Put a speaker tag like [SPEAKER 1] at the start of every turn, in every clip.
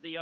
[SPEAKER 1] the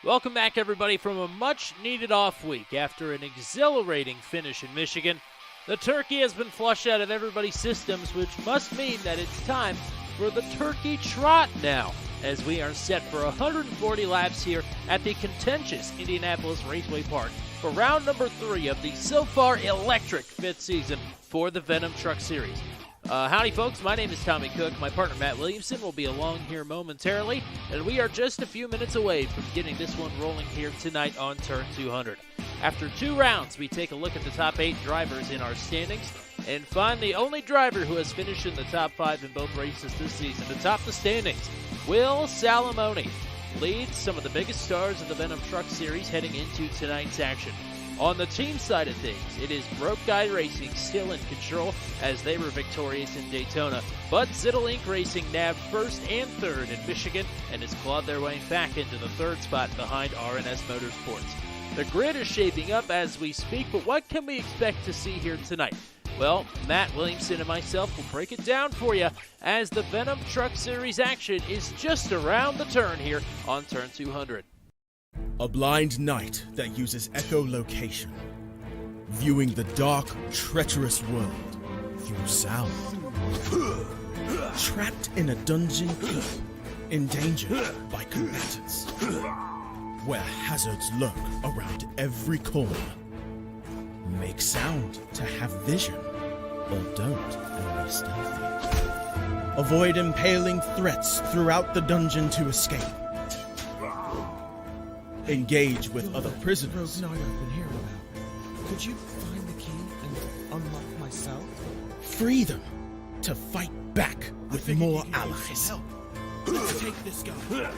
[SPEAKER 1] Welcome back, everybody, from a much-needed off week. After an exhilarating finish in Michigan, the Turkey has been flushed out of everybody's systems, which must mean that it's time for the Turkey Trot now, as we are set for 140 laps here at the contentious Indianapolis Raceway Park for round number 3 of the so far electric 5th season for the Venom Truck Series. Howdy, folks. My name is Tommy Cook. My partner, Matt Williamson, will be along here momentarily, and we are just a few minutes away from getting this one rolling here tonight on Turn 200. After 2 rounds, we take a look at the top 8 drivers in our standings and find the only driver who has finished in the top 5 in both races this season. To top the standings, Will Salamone leads some of the biggest stars of the Venom Truck Series heading into tonight's action. On the team side of things, it is Broke Guy Racing still in control as they were victorious in Daytona, but Zittel Inc. Racing nabbed 1st and 3rd in Michigan and has clawed their way back into the 3rd spot behind R&S Motorsports. The grid is shaping up as we speak, but what can we expect to see here tonight? Well, Matt Williamson and myself will break it down for you as the Venom Truck Series action is just around the turn here on Turn 200.
[SPEAKER 2] A blind night that uses echolocation, viewing the dark, treacherous world through sound. Trapped in a dungeon keep, endangered by combatants, where hazards lurk around every corner. Make sound to have vision, or don't and be stealthy. Avoid impaling threats throughout the dungeon to escape. Engage with other prisoners.
[SPEAKER 3] I've been hearing about. Could you find the key and unlock my cell?
[SPEAKER 2] Free them to fight back with more allies.
[SPEAKER 3] Let's take this guy.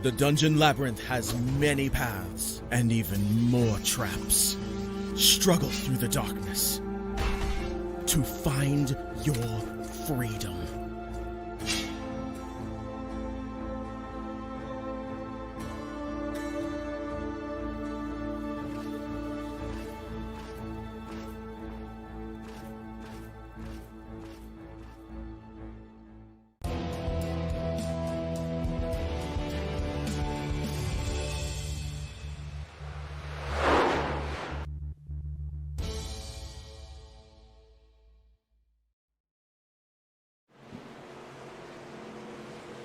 [SPEAKER 2] The Dungeon Labyrinth has many paths and even more traps. Struggle through the darkness to find your freedom.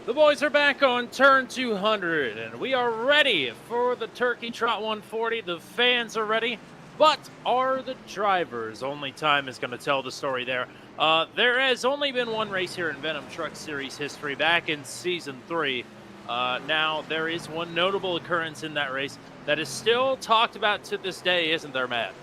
[SPEAKER 1] The boys are back on Turn 200, and we are ready for the Turkey Trot 140. The fans are ready, but are the drivers? Only time is going to tell the story there. There has only been one race here in Venom Truck Series history back in Season 3. Now, there is one notable occurrence in that race that is still talked about to this day, isn't there, Matt?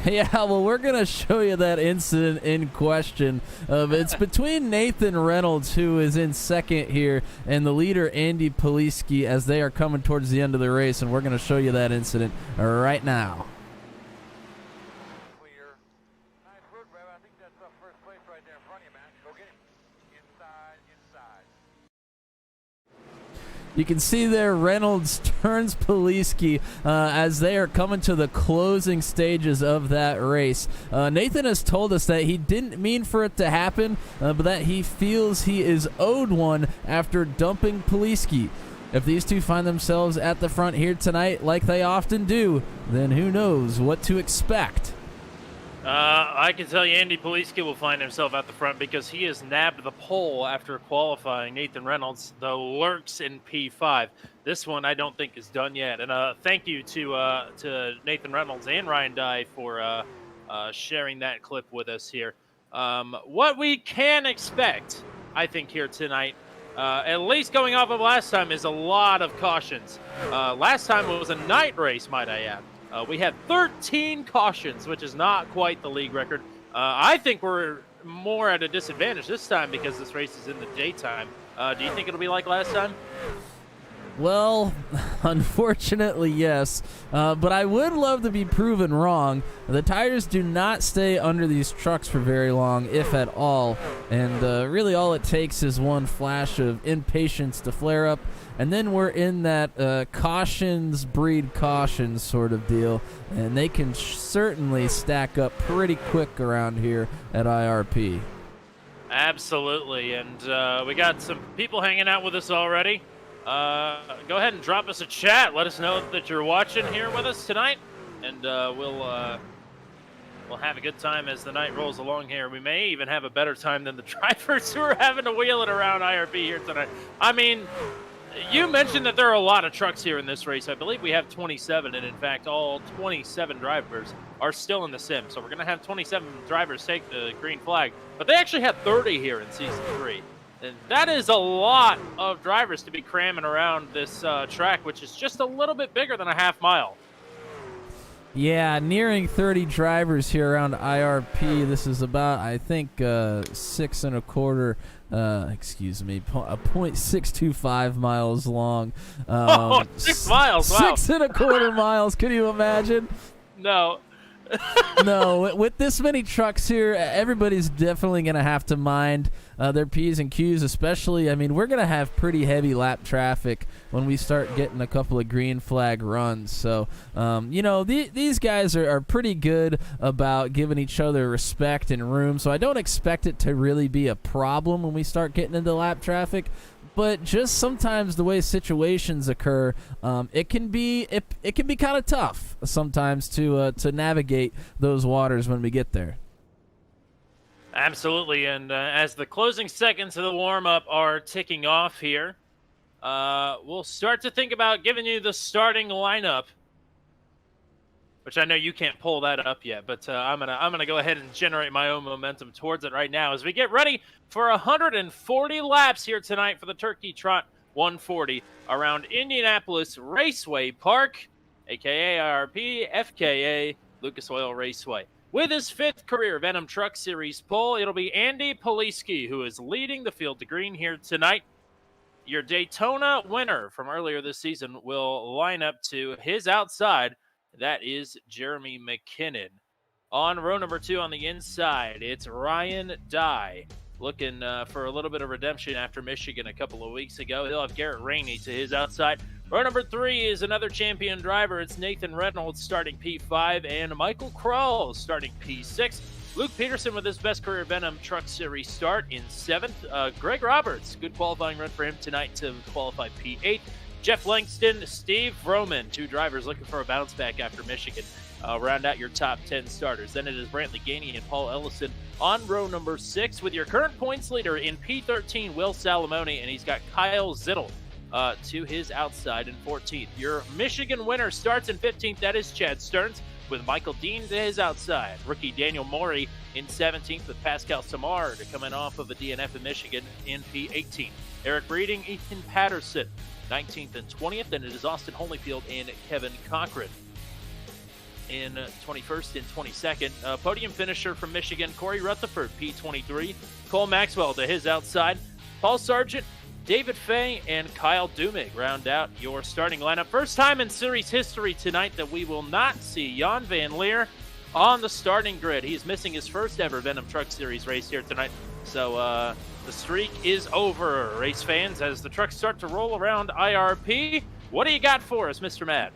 [SPEAKER 4] Yeah, well, we're going to show you that incident in question. It's between Nathan Reynolds, who is in second here, and the leader, Andy Poliski, as they are coming towards the end of the race, and we're going to show you that incident right now.
[SPEAKER 5] Clear. Nice work, Rev. I think that's first place right there in front of you, man. Go get him. Inside, inside.
[SPEAKER 4] You can see there Reynolds turns Poliski as they are coming to the closing stages of that race. Nathan has told us that he didn't mean for it to happen, but that he feels he is owed one after dumping Poliski. If these two find themselves at the front here tonight, like they often do, then who knows what to expect.
[SPEAKER 1] I can tell you Andy Poliski will find himself at the front because he has nabbed the pole after qualifying. Nathan Reynolds, though, lurks in P5. This one I don't think is done yet. And thank you to Nathan Reynolds and Ryan Dye for sharing that clip with us here. What we can expect, I think, here tonight, at least going off of last time, is a lot of cautions. Last time it was a night race, might I add. We had 13 cautions, which is not quite the league record. I think we're more at a disadvantage this time because this race is in the daytime. Do you think it'll be like last time?
[SPEAKER 4] Well, unfortunately, yes. But I would love to be proven wrong. The tires do not stay under these trucks for very long, if at all. And really all it takes is one flash of impatience to flare up. And then we're in that cautions breed cautions sort of deal. And they can certainly stack up pretty quick around here at IRP.
[SPEAKER 1] Absolutely. And we got some people hanging out with us already. Go ahead and drop us a chat. Let us know that you're watching here with us tonight. And we'll have a good time as the night rolls along here. We may even have a better time than the drivers who are having to wheel it around IRP here tonight. I mean, you mentioned that there are a lot of trucks here in this race. I believe we have 27, and in fact, all 27 drivers are still in the sim. So we're going to have 27 drivers take the green flag. But they actually had 30 here in Season 3. And that is a lot of drivers to be cramming around this track, which is just a little bit bigger than a half mile.
[SPEAKER 4] Yeah, nearing 30 drivers here around IRP. This is about, I think, 6 1/4. Excuse me, a 0.625 miles long.
[SPEAKER 1] 6 miles. Wow.
[SPEAKER 4] 6 1/4 miles. Can you imagine?
[SPEAKER 1] No.
[SPEAKER 4] No, with this many trucks here, everybody's definitely going to have to mind their P's and Q's, especially, I mean, we're going to have pretty heavy lap traffic when we start getting a couple of green flag runs. So, these guys are pretty good about giving each other respect and room, so I don't expect it to really be a problem when we start getting into lap traffic. But just sometimes the way situations occur, it can be kind of tough sometimes to navigate those waters when we get there.
[SPEAKER 1] Absolutely, and as the closing seconds of the warm-up are ticking off here, we'll start to think about giving you the starting lineup, which I know you can't pull that up yet, but I'm gonna go ahead and generate my own momentum towards it right now as we get ready for 140 laps here tonight for the Turkey Trot 140 around Indianapolis Raceway Park, aka IRP, FKA Lucas Oil Raceway. With his 5th career Venom Truck Series pole, it'll be Andy Poliski who is leading the field to green here tonight. Your Daytona winner from earlier this season will line up to his outside. That is Jeremy McKinnon. On row number 2 on the inside, it's Ryan Dye. Looking for a little bit of redemption after Michigan a couple of weeks ago. He'll have Garrett Rainey to his outside. Row number 3 is another champion driver. It's Nathan Reynolds starting P5 and Michael Krall starting P6. Luke Peterson with his best career Venom Truck Series start in 7th. Greg Roberts, good qualifying run for him tonight to qualify P8. Jeff Langston, Steve Roman, 2 drivers looking for a bounce back after Michigan. Round out your top 10 starters. Then it is Brantley Gainey and Paul Ellison on row number 6 with your current points leader in P13, Will Salamone, and he's got Kyle Zittel to his outside in 14th. Your Michigan winner starts in 15th. That is Chad Stearns with Michael Dean to his outside. Rookie Daniel Morey in 17th with Pascal Samard coming off of a DNF in Michigan in P18. Eric Breeding, Ethan Patterson, 19th and 20th, and it is Austin Holyfield and Kevin Cochran in 21st and 22nd. Podium finisher from Michigan, Corey Rutherford, P23. Cole Maxwell to his outside. Paul Sargent, David Fay, and Kyle Dumig round out your starting lineup. First time in series history tonight that we will not see Jan Van Leer on the starting grid. He is missing his first ever Venom Truck Series race here tonight. So the streak is over, race fans, as the trucks start to roll around IRP. What do you got for us, Mr. Matt?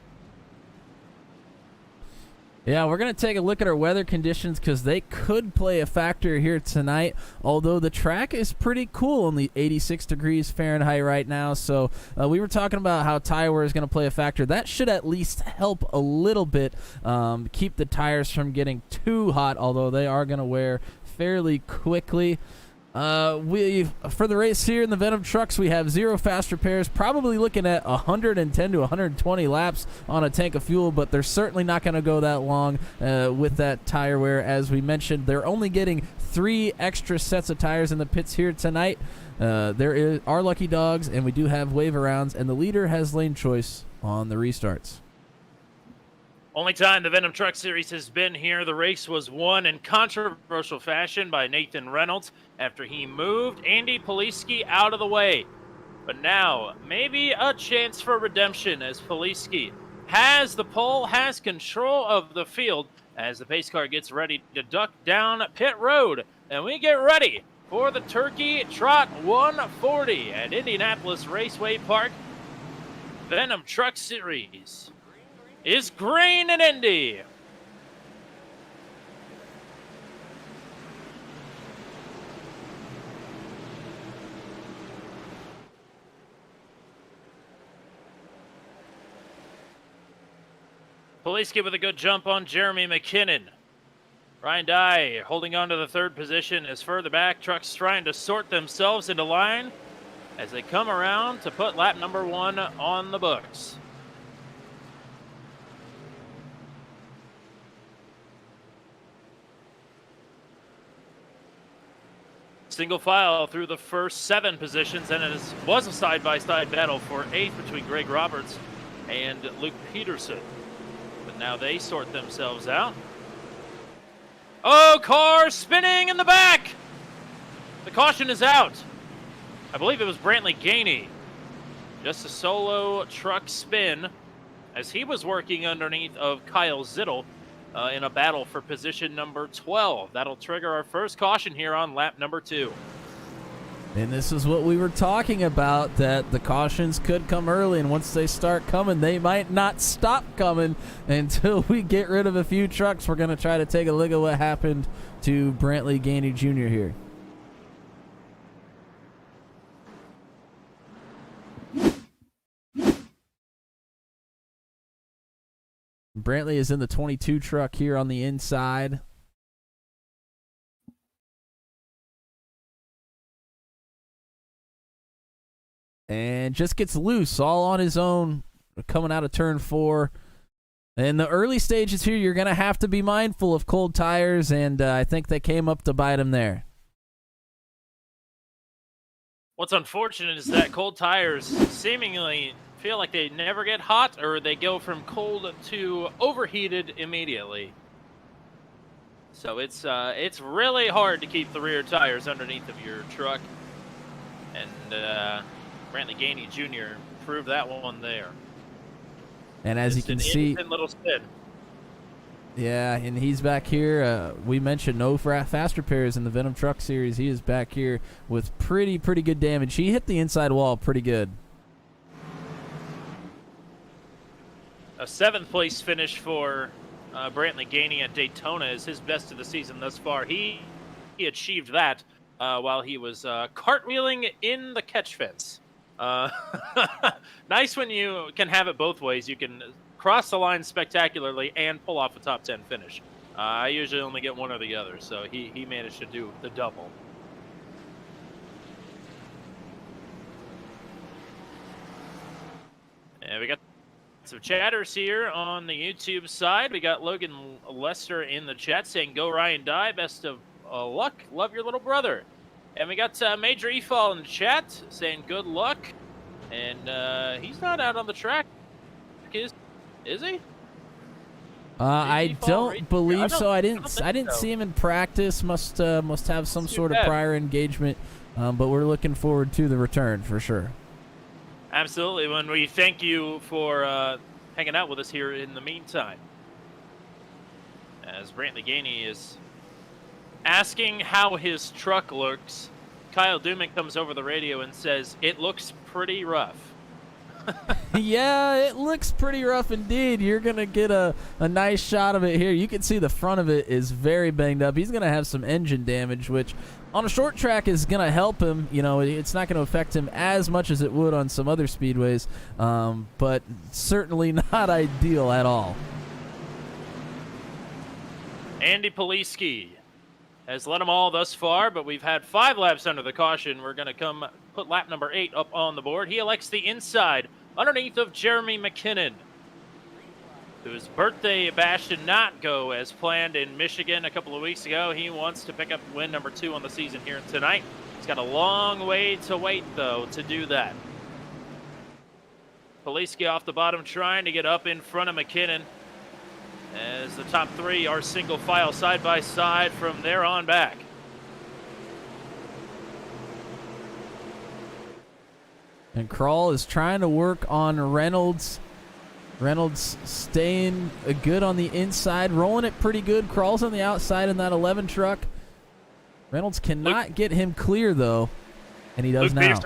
[SPEAKER 4] Yeah, we're going to take a look at our weather conditions because they could play a factor here tonight, although the track is pretty cool, only 86 degrees Fahrenheit right now. So we were talking about how tire wear is going to play a factor. That should at least help a little bit keep the tires from getting too hot, although they are going to wear fairly quickly. For the race here in the Venom trucks, we have 0 fast repairs, probably looking at 110 to 120 laps on a tank of fuel, but they're certainly not going to go that long with that tire wear. As we mentioned, they're only getting 3 extra sets of tires in the pits here tonight. There are lucky dogs, and we do have wave arounds, and the leader has lane choice on the restarts.
[SPEAKER 1] Only time the Venom Truck Series has been here, the race was won in controversial fashion by Nathan Reynolds after he moved Andy Poliski out of the way. But now, maybe a chance for redemption as Poliski has the pole, has control of the field as the pace car gets ready to duck down pit road. And we get ready for the Turkey Trot 140 at Indianapolis Raceway Park. Venom Truck Series is green in Indy. Poliski with a good jump on Jeremy McKinnon. Ryan Dye holding on to the 3rd position as further back. Trucks trying to sort themselves into line as they come around to put lap number 1 on the books. Single file through the first 7 positions, and it was a side-by-side battle for 8th between Greg Roberts and Luke Peterson. But now they sort themselves out. Oh, car spinning in the back! The caution is out. I believe it was Brantley Gainey. Just a solo truck spin as he was working underneath of Kyle Zittel. In a battle for position number 12. That'll trigger our first caution here on lap number 2.
[SPEAKER 4] And this is what we were talking about, that the cautions could come early, and once they start coming, they might not stop coming until we get rid of a few trucks. We're going to try to take a look at what happened to Brantley Gainey Jr. here. Brantley is in the 22 truck here on the inside. And just gets loose all on his own coming out of turn 4. In the early stages here, you're going to have to be mindful of cold tires, and I think they came up to bite him there.
[SPEAKER 1] What's unfortunate is that cold tires seemingly feel like they never get hot, or they go from cold to overheated immediately. So it's really hard to keep the rear tires underneath of your truck. And Brantley Gainey Jr. proved that one there.
[SPEAKER 4] And as you can see,
[SPEAKER 1] little spin.
[SPEAKER 4] Yeah, and he's back here. We mentioned no fast repairs in the Venom Truck Series. He is back here with pretty good damage. He hit the inside wall pretty good.
[SPEAKER 1] A 7th place finish for Brantley Gainey at Daytona is his best of the season thus far. He achieved that while he was cartwheeling in the catch fence. Nice when you can have it both ways. You can cross the line spectacularly and pull off a top 10 finish. I usually only get one or the other, so he managed to do the double. And we got some chatters here on the YouTube side. We got Logan Lester in the chat saying, "Go Ryan Dye, best of luck, love your little brother." And we got Major Efall in the chat saying, "Good luck." And he's not out on the track, is he?
[SPEAKER 4] I don't believe so. I didn't
[SPEAKER 1] so.
[SPEAKER 4] see him in practice. Must have some sort of prior engagement. But we're looking forward to the return for sure.
[SPEAKER 1] Absolutely. When we thank you for hanging out with us here in the meantime. As Brantley Gainey is asking how his truck looks, Kyle Dumick comes over the radio and says, "It looks pretty rough."
[SPEAKER 4] Yeah, it looks pretty rough indeed. You're going to get a nice shot of it here. You can see the front of it is very banged up. He's going to have some engine damage, which on a short track is going to help him. You know, it's not going to affect him as much as it would on some other speedways, but certainly not ideal at all.
[SPEAKER 1] Andy Poliski has led them all thus far, but we've had 5 laps under the caution. We're going to put lap number 8 up on the board. He elects the inside underneath of Jeremy McKinnon, whose birthday bash did not go as planned in Michigan a couple of weeks ago. He wants to pick up win number 2 on the season here tonight. He's got a long way to wait, though, to do that. Poliski off the bottom trying to get up in front of McKinnon, as the top 3 are single file side by side from there on back.
[SPEAKER 4] And Krall is trying to work on Reynolds. Reynolds staying good on the inside, rolling it pretty good. Krall's on the outside in that 11 truck. Reynolds cannot get him clear, though, and he does now.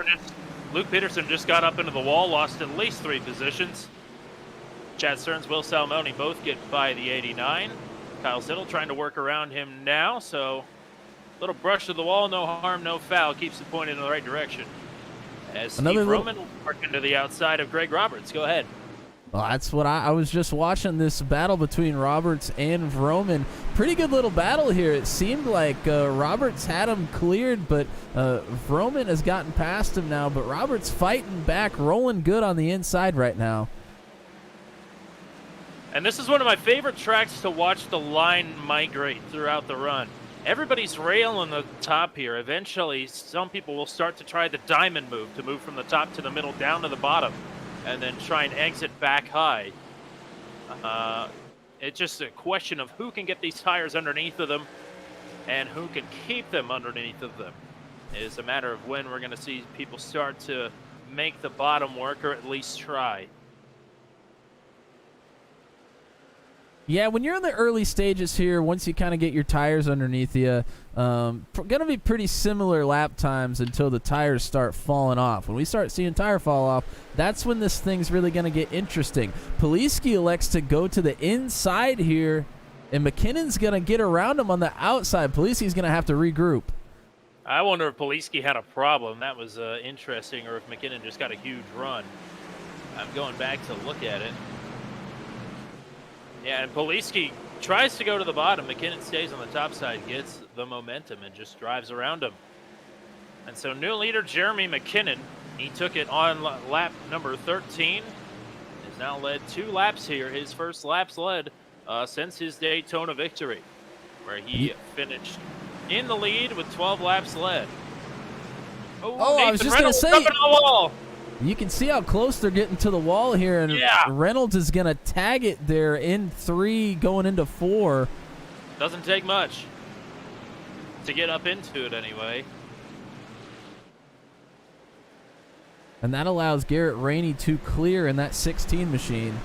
[SPEAKER 1] Luke Peterson just got up into the wall, lost at least 3 positions. Chad Stearns, Will Salmoni both get by the 89. Kyle Zittel trying to work around him now, so a little brush to the wall, no harm, no foul, keeps it pointed in the right direction. As Steve Roman will work into the outside of Greg Roberts. Go ahead.
[SPEAKER 4] Well, that's what I was just watching, this battle between Roberts and Vroman. Pretty good little battle here. It seemed like Roberts had him cleared, but Vroman has gotten past him now. But Roberts fighting back, rolling good on the inside right now.
[SPEAKER 1] And this is one of my favorite tracks to watch the line migrate throughout the run. Everybody's railing the top here. Eventually, some people will start to try the diamond move, to move from the top to the middle down to the bottom, and then try and exit back high. It's just a question of who can get these tires underneath of them and who can keep them underneath of them. It is a matter of when we're going to see people start to make the bottom work, or at least try.
[SPEAKER 4] Yeah, when you're in the early stages here, once you kind of get your tires underneath you, going to be pretty similar lap times until the tires start falling off. When we start seeing tire fall off, that's when this thing's really going to get interesting. Poliski elects to go to the inside here, and McKinnon's going to get around him on the outside. Poliski's going to have to regroup.
[SPEAKER 1] I wonder if Poliski had a problem. That was interesting, or if McKinnon just got a huge run. I'm going back to look at it. Yeah, and Poliski tries to go to the bottom. McKinnon stays on the top side, gets the momentum, and just drives around him. And so new leader Jeremy McKinnon, he took it on lap number 13. Has now led 2 laps here. His first laps led since his Daytona victory, where he finished in the lead with 12 laps led.
[SPEAKER 4] Oh, I was just going to say, you can see how close they're getting to the wall here, and Reynolds is going to tag it there in 3 going into 4.
[SPEAKER 1] Doesn't take much to get up into it anyway.
[SPEAKER 4] And that allows Garrett Rainey to clear in that 16 machine.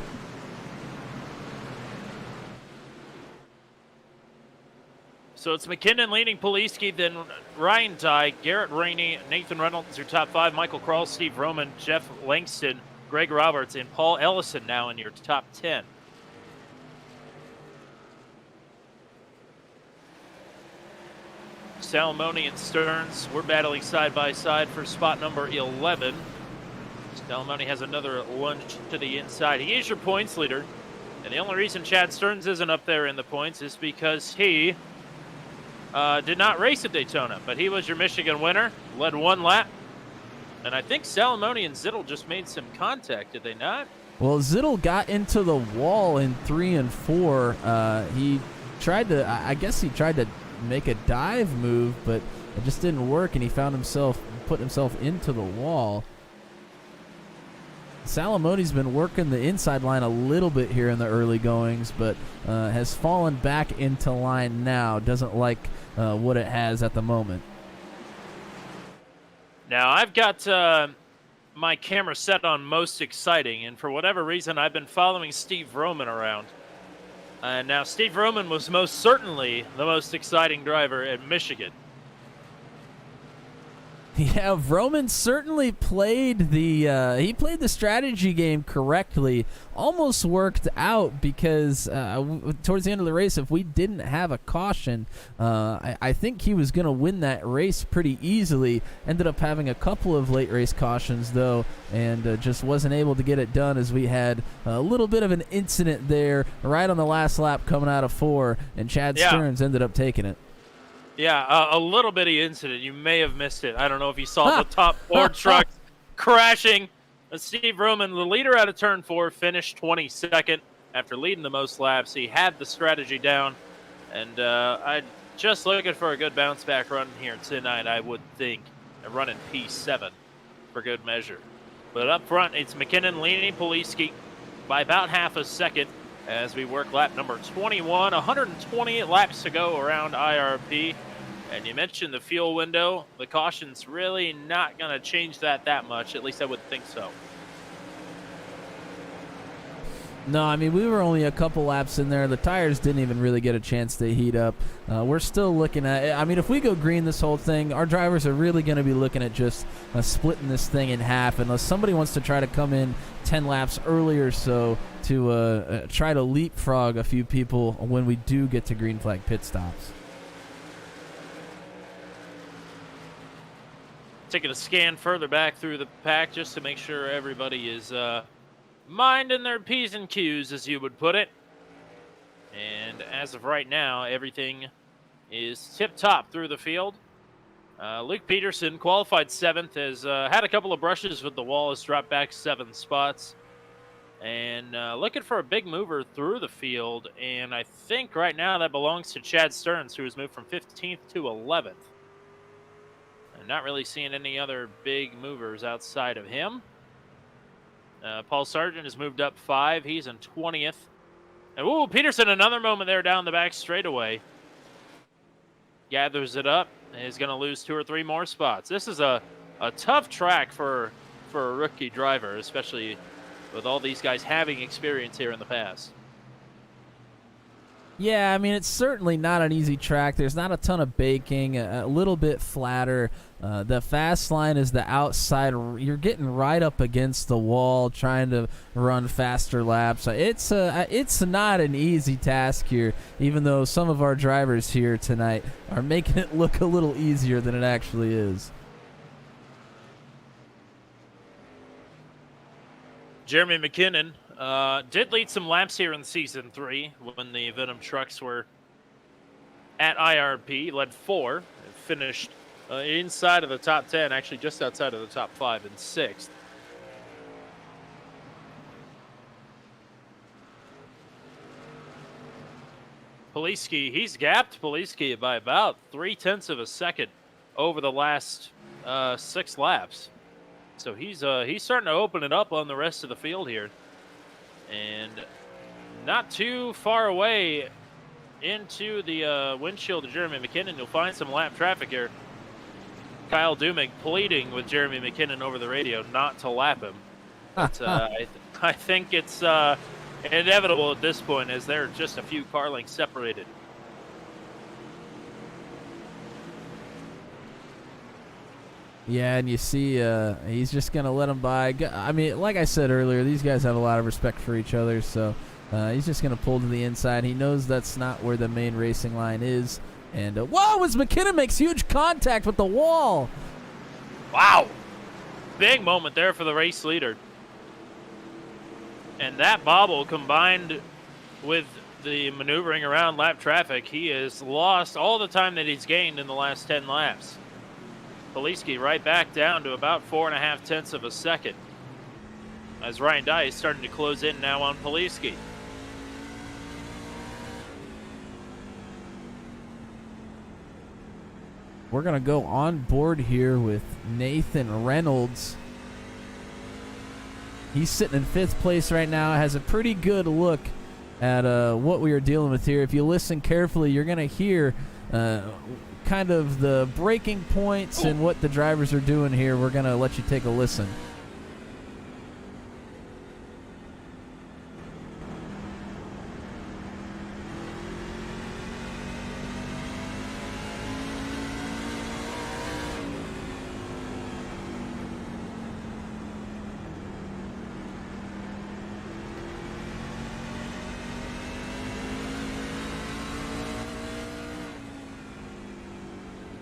[SPEAKER 1] So it's McKinnon leading Poliski, then Ryan Ty, Garrett Rainey, Nathan Reynolds, your top 5, Michael Krall, Steve Roman, Jeff Langston, Greg Roberts, and Paul Ellison now in your top 10. Salmoni and Stearns, we're battling side by side for spot number 11. Salmoni has another lunge to the inside. He is your points leader, and the only reason Chad Stearns isn't up there in the points is because he did not race at Daytona, but he was your Michigan winner, led 1 lap. And I think Salmoni and Zittel just made some contact, did they not?
[SPEAKER 4] Well, Zittel got into the wall in 3 and 4. He tried to, I guess he tried to make a dive move, but it just didn't work, and he found himself, put himself into the wall. Salamoni's been working the inside line a little bit here in the early goings, but has fallen back into line now. Doesn't like what it has at the moment.
[SPEAKER 1] Now, I've got my camera set on most exciting, and for whatever reason, I've been following Steve Roman around. And now, Steve Roman was most certainly the most exciting driver at Michigan.
[SPEAKER 4] Yeah, Vroman certainly played the strategy game correctly. Almost worked out because towards the end of the race, if we didn't have a caution, I think he was going to win that race pretty easily. Ended up having a couple of late race cautions though, and just wasn't able to get it done as we had a little bit of an incident there right on the last lap coming out of 4, and Chad Stearns ended up taking it.
[SPEAKER 1] Yeah, a little bitty incident. You may have missed it. I don't know if you saw the top 4 trucks crashing. Steve Roman, the leader out of turn 4, finished 22nd after leading the most laps. He had the strategy down, and I'm just looking for a good bounce back run here tonight, I would think. A run in P7 for good measure. But up front, it's McKinnon leading Poliski by about half a second as we work lap number 21. 128 laps to go around IRP. And you mentioned the fuel window. The caution's really not going to change that much. At least I would think so.
[SPEAKER 4] No, I mean, we were only a couple laps in there. The tires didn't even really get a chance to heat up. We're still looking at, I mean, if we go green this whole thing, our drivers are really going to be looking at just splitting this thing in half unless somebody wants to try to come in 10 laps earlier so to try to leapfrog a few people when we do get to green flag pit stops.
[SPEAKER 1] Taking a scan further back through the pack just to make sure everybody is minding their P's and Q's, as you would put it. And as of right now, everything is tip-top through the field. Luke Peterson qualified 7th, has had a couple of brushes with the wall, has dropped back 7 spots. And looking for a big mover through the field. And I think right now that belongs to Chad Stearns, who has moved from 15th to 11th. And not really seeing any other big movers outside of him. Paul Sargent has moved up 5. He's in 20th. And ooh, Peterson, another moment there down the back straightaway. Gathers it up and is going to lose 2 or 3 more spots. This is a tough track for a rookie driver, especially with all these guys having experience here in the past.
[SPEAKER 4] Yeah, I mean, it's certainly not an easy track. There's not a ton of baking, a little bit flatter. The fast line is the outside. You're getting right up against the wall trying to run faster laps. It's not an easy task here, even though some of our drivers here tonight are making it look a little easier than it actually is.
[SPEAKER 1] Jeremy McKinnon did lead some laps here in Season 3 when the Venom trucks were at IRP. Led 4 and finished inside of the top 10, actually just outside of the top 5 and 6th. Poliski, he's gapped Poliski by about 0.3 of a second over the last 6 laps. So he's starting to open it up on the rest of the field here. And not too far away into the windshield of Jeremy McKinnon, you'll find some lap traffic here. Kyle Dumig pleading with Jeremy McKinnon over the radio not to lap him. But I think it's inevitable at this point as they're just a few car lengths separated.
[SPEAKER 4] Yeah, and you see he's just going to let him by. I mean, like I said earlier, these guys have a lot of respect for each other, so he's just going to pull to the inside. He knows that's not where the main racing line is. And, whoa, as McKinnon makes huge contact with the wall.
[SPEAKER 1] Wow. Big moment there for the race leader. And that bobble combined with the maneuvering around lap traffic, he has lost all the time that he's gained in the last 10 laps. Poliski right back down to about 4.5 of a second. As Ryan Dye is starting to close in now on Poliski.
[SPEAKER 4] We're going to go on board here with Nathan Reynolds. He's sitting in 5th place right now, has a pretty good look at what we are dealing with here. If you listen carefully, you're going to hear kind of the breaking points and what the drivers are doing here. We're going to let you take a listen.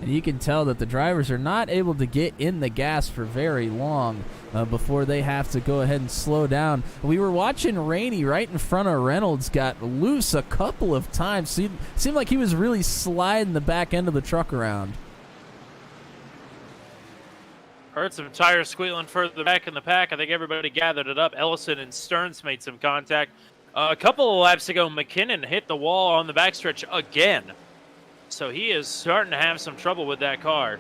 [SPEAKER 4] And you can tell that the drivers are not able to get in the gas for very long before they have to go ahead and slow down. We were watching Rainey right in front of Reynolds got loose a couple of times. Seemed like he was really sliding the back end of the truck around.
[SPEAKER 1] Heard some tires squealing further back in the pack. I think everybody gathered it up. Ellison and Stearns made some contact. A couple of laps ago, McKinnon hit the wall on the backstretch again. So he is starting to have some trouble with that car.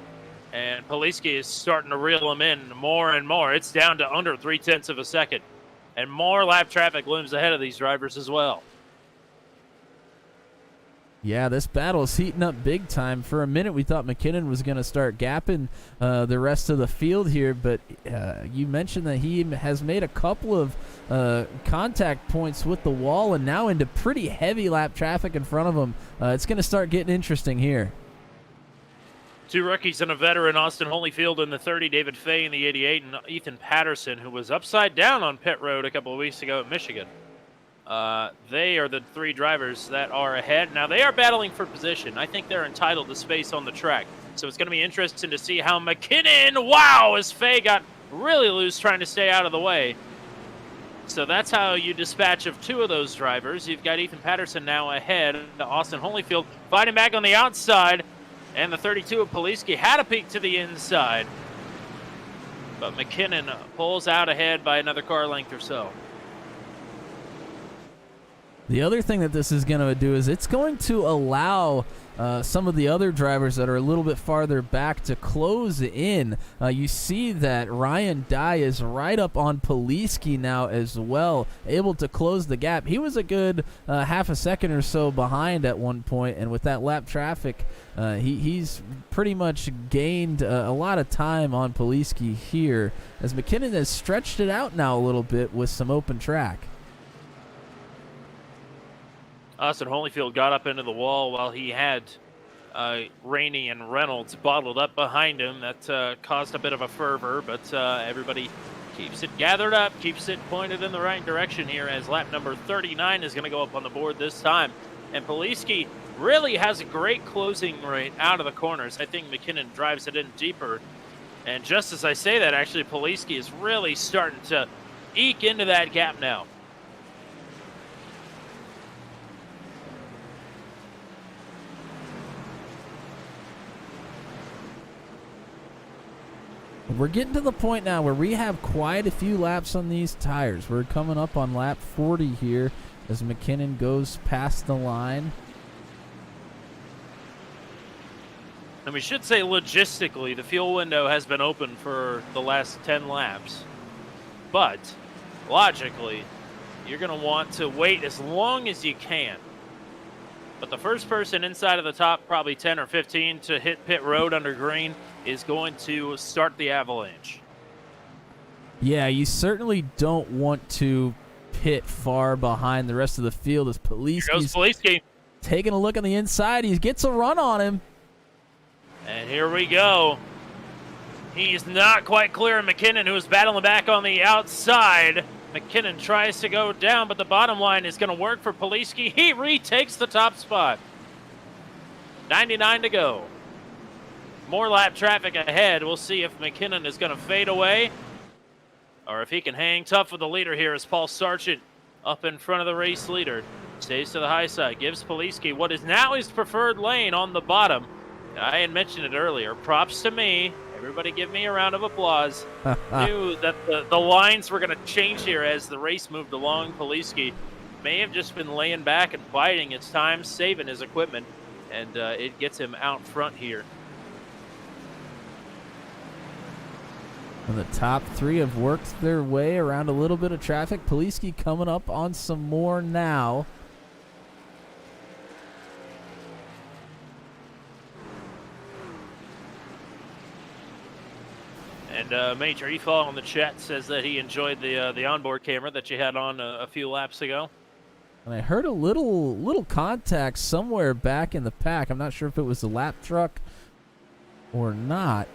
[SPEAKER 1] And Poliski is starting to reel him in more and more. It's down to under 0.3 of a second. And more lap traffic looms ahead of these drivers as well.
[SPEAKER 4] Yeah, this battle is heating up big time. For a minute, we thought McKinnon was going to start gapping the rest of the field here, but you mentioned that he has made a couple of contact points with the wall and now into pretty heavy lap traffic in front of him. It's going to start getting interesting here.
[SPEAKER 1] Two rookies and a veteran, Austin Holyfield in the 30, David Fay in the 88, and Ethan Patterson, who was upside down on pit road a couple of weeks ago at Michigan. They are the three drivers that are ahead. Now, they are battling for position. I think they're entitled to space on the track. So it's going to be interesting to see how McKinnon, wow, as Fay got really loose trying to stay out of the way. So that's how you dispatch of two of those drivers. You've got Ethan Patterson now ahead. Austin Holyfield fighting back on the outside. And the 32 of Poliski had a peek to the inside. But McKinnon pulls out ahead by another car length or so.
[SPEAKER 4] The other thing that this is going to do is it's going to allow some of the other drivers that are a little bit farther back to close in. You see that Ryan Dye is right up on Poliski now as well, able to close the gap. He was a good half a second or so behind at one point, and with that lap traffic, he's pretty much gained a lot of time on Poliski here, as McKinnon has stretched it out now a little bit with some open track.
[SPEAKER 1] Austin Holyfield got up into the wall while he had Rainey and Reynolds bottled up behind him. That caused a bit of a fervor, but everybody keeps it gathered up, keeps it pointed in the right direction here as lap number 39 is going to go up on the board this time. And Poliski really has a great closing rate out of the corners. I think McKinnon drives it in deeper. And just as I say that, actually, Poliski is really starting to eke into that gap now.
[SPEAKER 4] We're getting to the point now where we have quite a few laps on these tires. We're coming up on lap 40 here as McKinnon goes past the line.
[SPEAKER 1] And we should say logistically, the fuel window has been open for the last 10 laps. But logically, you're going to want to wait as long as you can. But the first person inside of the top, probably 10 or 15, to hit pit road under green is going to start the avalanche.
[SPEAKER 4] Yeah, you certainly don't want to pit far behind the rest of the field as
[SPEAKER 1] Poliski
[SPEAKER 4] taking a look on the inside. He gets a run on him.
[SPEAKER 1] And here we go. He's not quite clear of McKinnon, who is battling back on the outside. McKinnon tries to go down, but the bottom line is going to work for Poliski. He retakes the top spot. 99 to go. More lap traffic ahead. We'll see if McKinnon is going to fade away or if he can hang tough with the leader here as Paul Sargent up in front of the race leader. Stays to the high side, gives Poliski what is now his preferred lane on the bottom. I had mentioned it earlier. Props to me. Everybody give me a round of applause. Knew that the lines were going to change here as the race moved along. Poliski may have just been laying back and biding his time, saving his equipment, and it gets him out front here.
[SPEAKER 4] And the top three have worked their way around a little bit of traffic. Poliski coming up on some more now.
[SPEAKER 1] And Major Efall on the chat says that he enjoyed the onboard camera that you had on a few laps ago.
[SPEAKER 4] And I heard a little contact somewhere back in the pack. I'm not sure if it was the lap truck or not.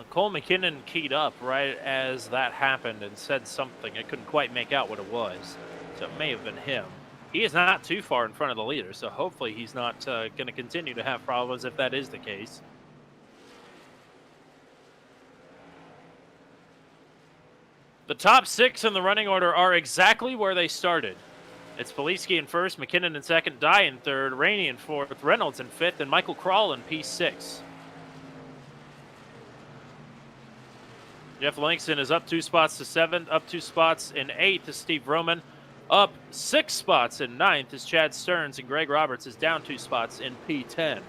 [SPEAKER 1] Cole McKinnon keyed up right as that happened and said something. I couldn't quite make out what it was, so it may have been him. he is not too far in front of the leader, so hopefully he's not going to continue to have problems if that is the case. The top 6 in the running order are exactly where they started. It's Poliski in first, McKinnon in second, Dye in third, Rainey in fourth, Reynolds in fifth, and Michael Krall in P6. Jeff Langston is up 2 spots to 7th, up 2 spots in 8th is Steve Roman, up 6 spots in 9th is Chad Stearns, and Greg Roberts is down 2 spots in P10.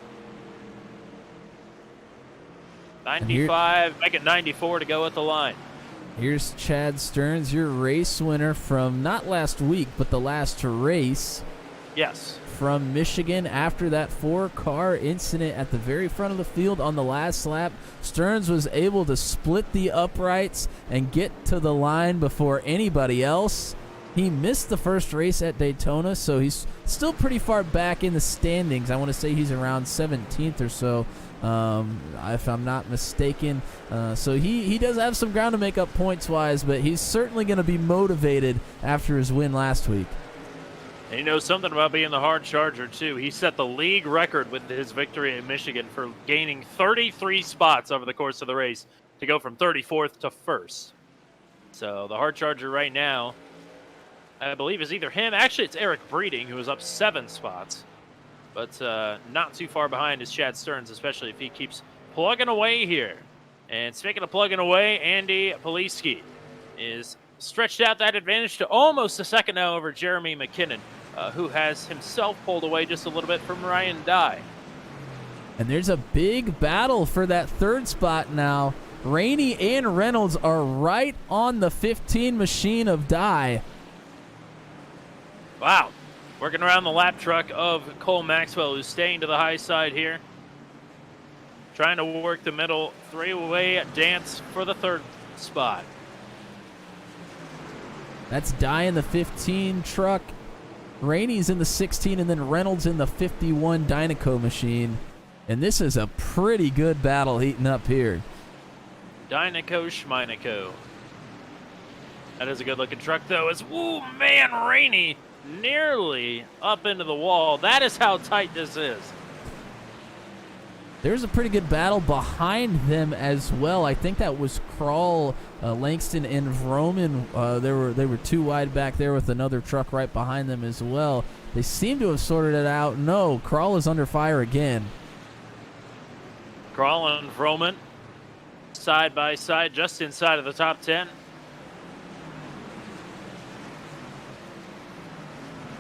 [SPEAKER 1] 95, make it 94 to go at the line.
[SPEAKER 4] Here's Chad Stearns, your race winner from not last week, but the last race.
[SPEAKER 1] Yes.
[SPEAKER 4] From Michigan after that 4-car incident at the very front of the field on the last lap. Stearns was able to split the uprights and get to the line before anybody else. He missed the first race at Daytona, so he's still pretty far back in the standings. I want to say he's around 17th or so, if I'm not mistaken. So he does have some ground to make up points-wise, but he's certainly going to be motivated after his win last week.
[SPEAKER 1] And he knows something about being the hard charger, too. He set the league record with his victory in Michigan for gaining 33 spots over the course of the race to go from 34th to 1st. So the hard charger right now, I believe, is either him. Actually, it's Eric Breeding, who is up 7 spots. But not too far behind is Chad Stearns, especially if he keeps plugging away here. And speaking of plugging away, Andy Poliski is stretched out that advantage to almost a second now over Jeremy McKinnon, who has himself pulled away just a little bit from Ryan Dye.
[SPEAKER 4] And there's a big battle for that 3rd spot now. Rainey and Reynolds are right on the 15 machine of Dye.
[SPEAKER 1] Wow. Working around the lap truck of Cole Maxwell, who's staying to the high side here. Trying to work the middle 3-way dance for the 3rd spot.
[SPEAKER 4] That's Dye in the 15 truck. Rainey's in the 16, and then Reynolds in the 51 Dynaco machine. And this is a pretty good battle heating up here.
[SPEAKER 1] Dynaco Schmeinico. That is a good-looking truck, though. It's, ooh, man, Rainey nearly up into the wall. That is how tight this is.
[SPEAKER 4] There's a pretty good battle behind them as well. I think that was Krall, Langston, and Vroman. They were too wide back there with another truck right behind them as well. They seem to have sorted it out. No, Krall is under fire again.
[SPEAKER 1] Krall and Vroman side by side, just inside of the top 10.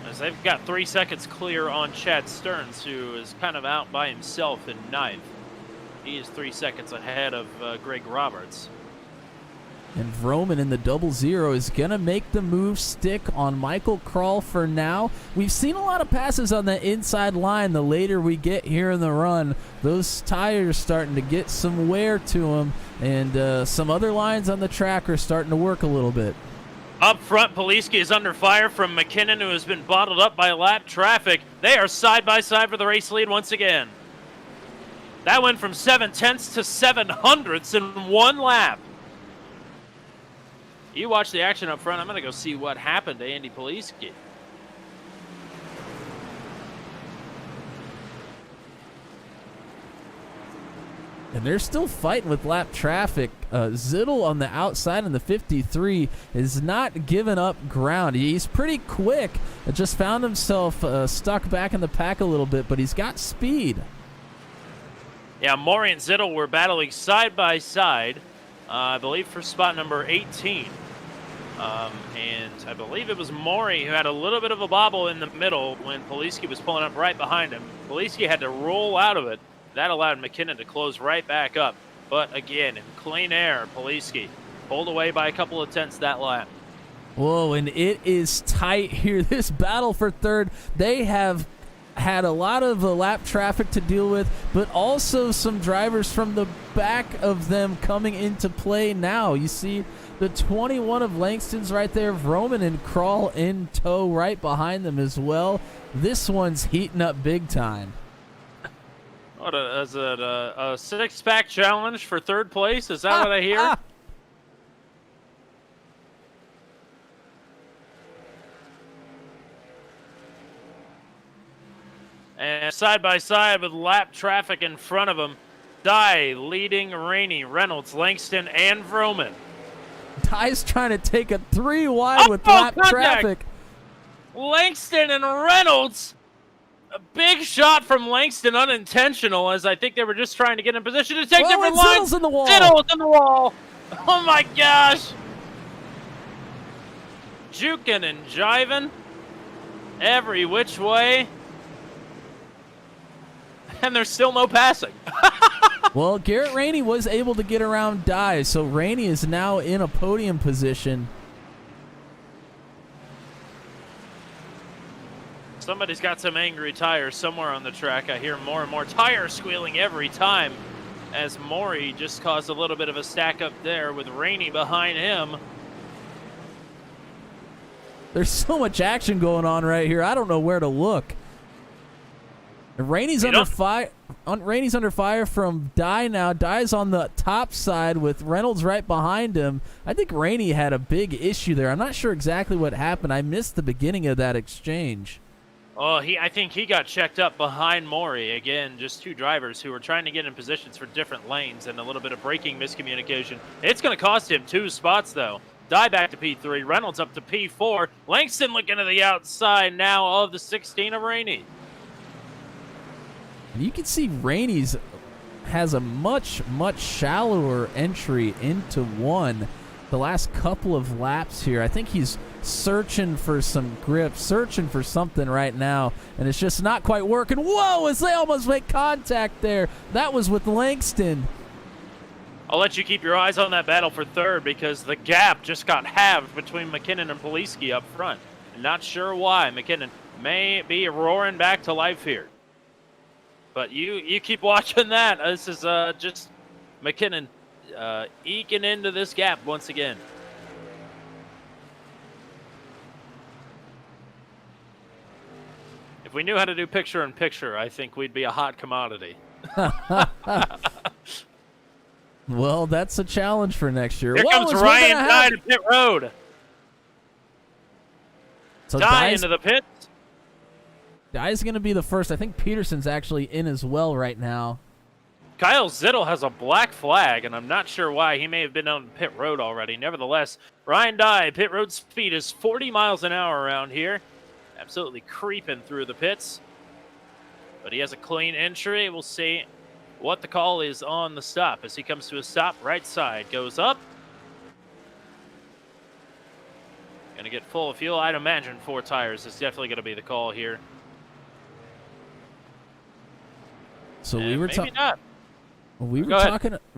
[SPEAKER 1] As they've got 3 seconds clear on Chad Stearns, who is kind of out by himself in 9th. He is 3 seconds ahead of Greg Roberts.
[SPEAKER 4] And Vroman in the 00 is going to make the move stick on Michael Krall for now. We've seen a lot of passes on the inside line the later we get here in the run. Those tires starting to get some wear to them, and some other lines on the track are starting to work a little bit.
[SPEAKER 1] Up front, Poliski is under fire from McKinnon, who has been bottled up by lap traffic. They are side by side for the race lead once again. That went from 7/10 to 7/100 in 1 lap. You watch the action up front. I'm going to go see what happened to Andy Poliski.
[SPEAKER 4] And they're still fighting with lap traffic. Zittel on the outside in the 53 is not giving up ground. He's pretty quick. Just found himself stuck back in the pack a little bit, but he's got speed.
[SPEAKER 1] Yeah, Maury and Zittel were battling side by side, I believe, for spot number 18. And I believe it was Maury who had a little bit of a bobble in the middle when Poliski was pulling up right behind him. Poliski had to roll out of it. That allowed McKinnon to close right back up. But again, in clean air, Poliski pulled away by a couple of tenths that lap.
[SPEAKER 4] Whoa, and it is tight here. This battle for 3rd, they have had a lot of lap traffic to deal with, but also some drivers from the back of them coming into play now. You see the 21 of Langston's right there, Vroman and Krall in tow right behind them as well. This one's heating up big time.
[SPEAKER 1] What is it, a 6-pack challenge for 3rd place? Is that what I hear? And side by side with lap traffic in front of him, Dye leading Rainey, Reynolds, Langston, and Vroman.
[SPEAKER 4] Dye's trying to take a 3 wide with lap
[SPEAKER 1] contact.
[SPEAKER 4] traffic.
[SPEAKER 1] Langston and Reynolds. A big shot from Langston, unintentional, as I think they were just trying to get in position to take different lines.
[SPEAKER 4] Zittle's in the wall.
[SPEAKER 1] Zittle's in the wall. Oh my gosh. Juking and jiving every which way. And there's still no passing.
[SPEAKER 4] Well, Garrett Rainey was able to get around Dye, so Rainey is now in a podium position.
[SPEAKER 1] Somebody's got some angry tires somewhere on the track. I hear more and more tires squealing every time as Maury just caused a little bit of a stack up there with Rainey behind him.
[SPEAKER 4] There's so much action going on right here. I don't know where to look. Rainey's under fire. Rainey's under fire from Dye now. Dye's on the top side with Reynolds right behind him. I think Rainey had a big issue there. I'm not sure exactly what happened. I missed the beginning of that exchange.
[SPEAKER 1] Oh, I think he got checked up behind Maury. Again, just two drivers who were trying to get in positions for different lanes and a little bit of braking miscommunication. It's going to cost him 2 spots, though. Dye back to P3, Reynolds up to P4. Langston looking to the outside now of the 16 of Rainey.
[SPEAKER 4] You can see Rainey's has a much shallower entry into one the last couple of laps here. I think he's searching for some grip, searching for something right now, and it's just not quite working. Whoa, as they almost make contact there. That was with Langston.
[SPEAKER 1] I'll let you keep your eyes on that battle for third because the gap just got halved between McKinnon and Poliski up front. Not sure why. McKinnon may be roaring back to life here. But you keep watching that. This is just McKinnon eking into this gap once again. If we knew how to do picture-in-picture, I think we'd be a hot commodity.
[SPEAKER 4] Well, that's a challenge for next year.
[SPEAKER 1] Here comes Ryan Dye to pit road.
[SPEAKER 4] So
[SPEAKER 1] Dye into the pits.
[SPEAKER 4] Dye's going to be the first. I think Peterson's actually in as well right now.
[SPEAKER 1] Kyle Zittel has a black flag, and I'm not sure why. He may have been on pit road already. Nevertheless, Ryan Dye, pit road speed is 40 miles an hour around here. Absolutely creeping through the pits. But he has a clean entry. We'll see what the call is on the stop. As he comes to a stop, right side goes up. Going to get full of fuel. I'd imagine 4 tires is definitely going to be the call here.
[SPEAKER 4] So
[SPEAKER 1] and
[SPEAKER 4] we were
[SPEAKER 1] maybe not.
[SPEAKER 4] We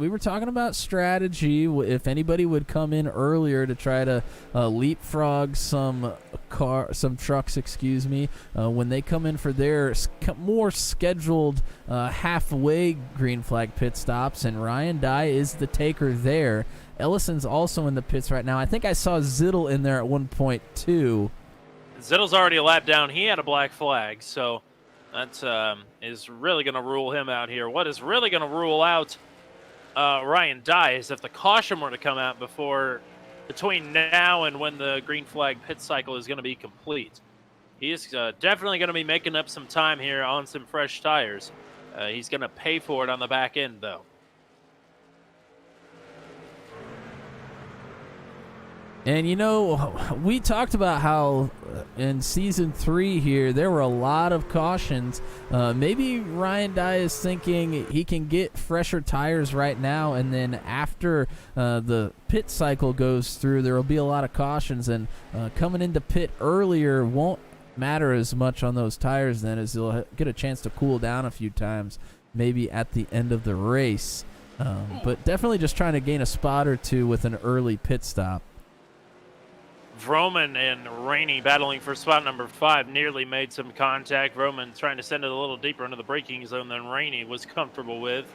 [SPEAKER 4] were talking about strategy. If anybody would come in earlier to try to leapfrog some trucks, when they come in for their more scheduled halfway green flag pit stops, and Ryan Dye is the taker there. Ellison's also in the pits right now. I think I saw Zittel in there at one point too.
[SPEAKER 1] Zittel's already a lap down. He had a black flag, so that is really going to rule him out here. What is really going to rule out Ryan Dye is if the caution were to come out between now and when the green flag pit cycle is going to be complete. He is definitely going to be making up some time here on some fresh tires. He's going to pay for it on the back end, though.
[SPEAKER 4] And, we talked about how in Season 3 here, there were a lot of cautions. Maybe Ryan Dye is thinking he can get fresher tires right now, and then after the pit cycle goes through, there will be a lot of cautions, and coming into pit earlier won't matter as much on those tires then, as he'll get a chance to cool down a few times, maybe at the end of the race. But definitely just trying to gain a spot or two with an early pit stop.
[SPEAKER 1] Vroman and Rainey battling for spot number 5 nearly made some contact. Vroman trying to send it a little deeper into the braking zone than Rainey was comfortable with.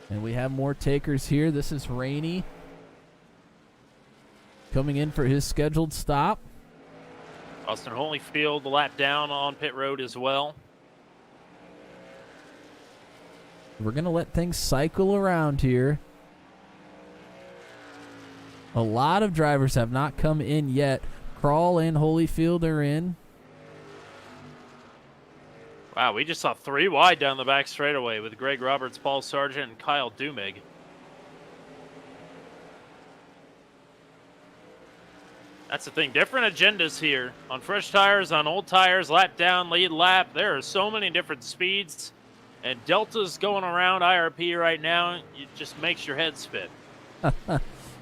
[SPEAKER 4] And we have more takers here. This is Rainey coming in for his scheduled stop.
[SPEAKER 1] Austin Holyfield the lap down on pit road as well.
[SPEAKER 4] We're going to let things cycle around here. A lot of drivers have not come in yet. Crawl and Holyfield are in.
[SPEAKER 1] Wow, we just saw 3 wide down the back straightaway with Greg Roberts, Paul Sargent, and Kyle Dumig. That's the thing. Different agendas here. On fresh tires, on old tires, lap down, lead lap. There are so many different speeds. And deltas going around IRP right now, it just makes your head spin.
[SPEAKER 4] And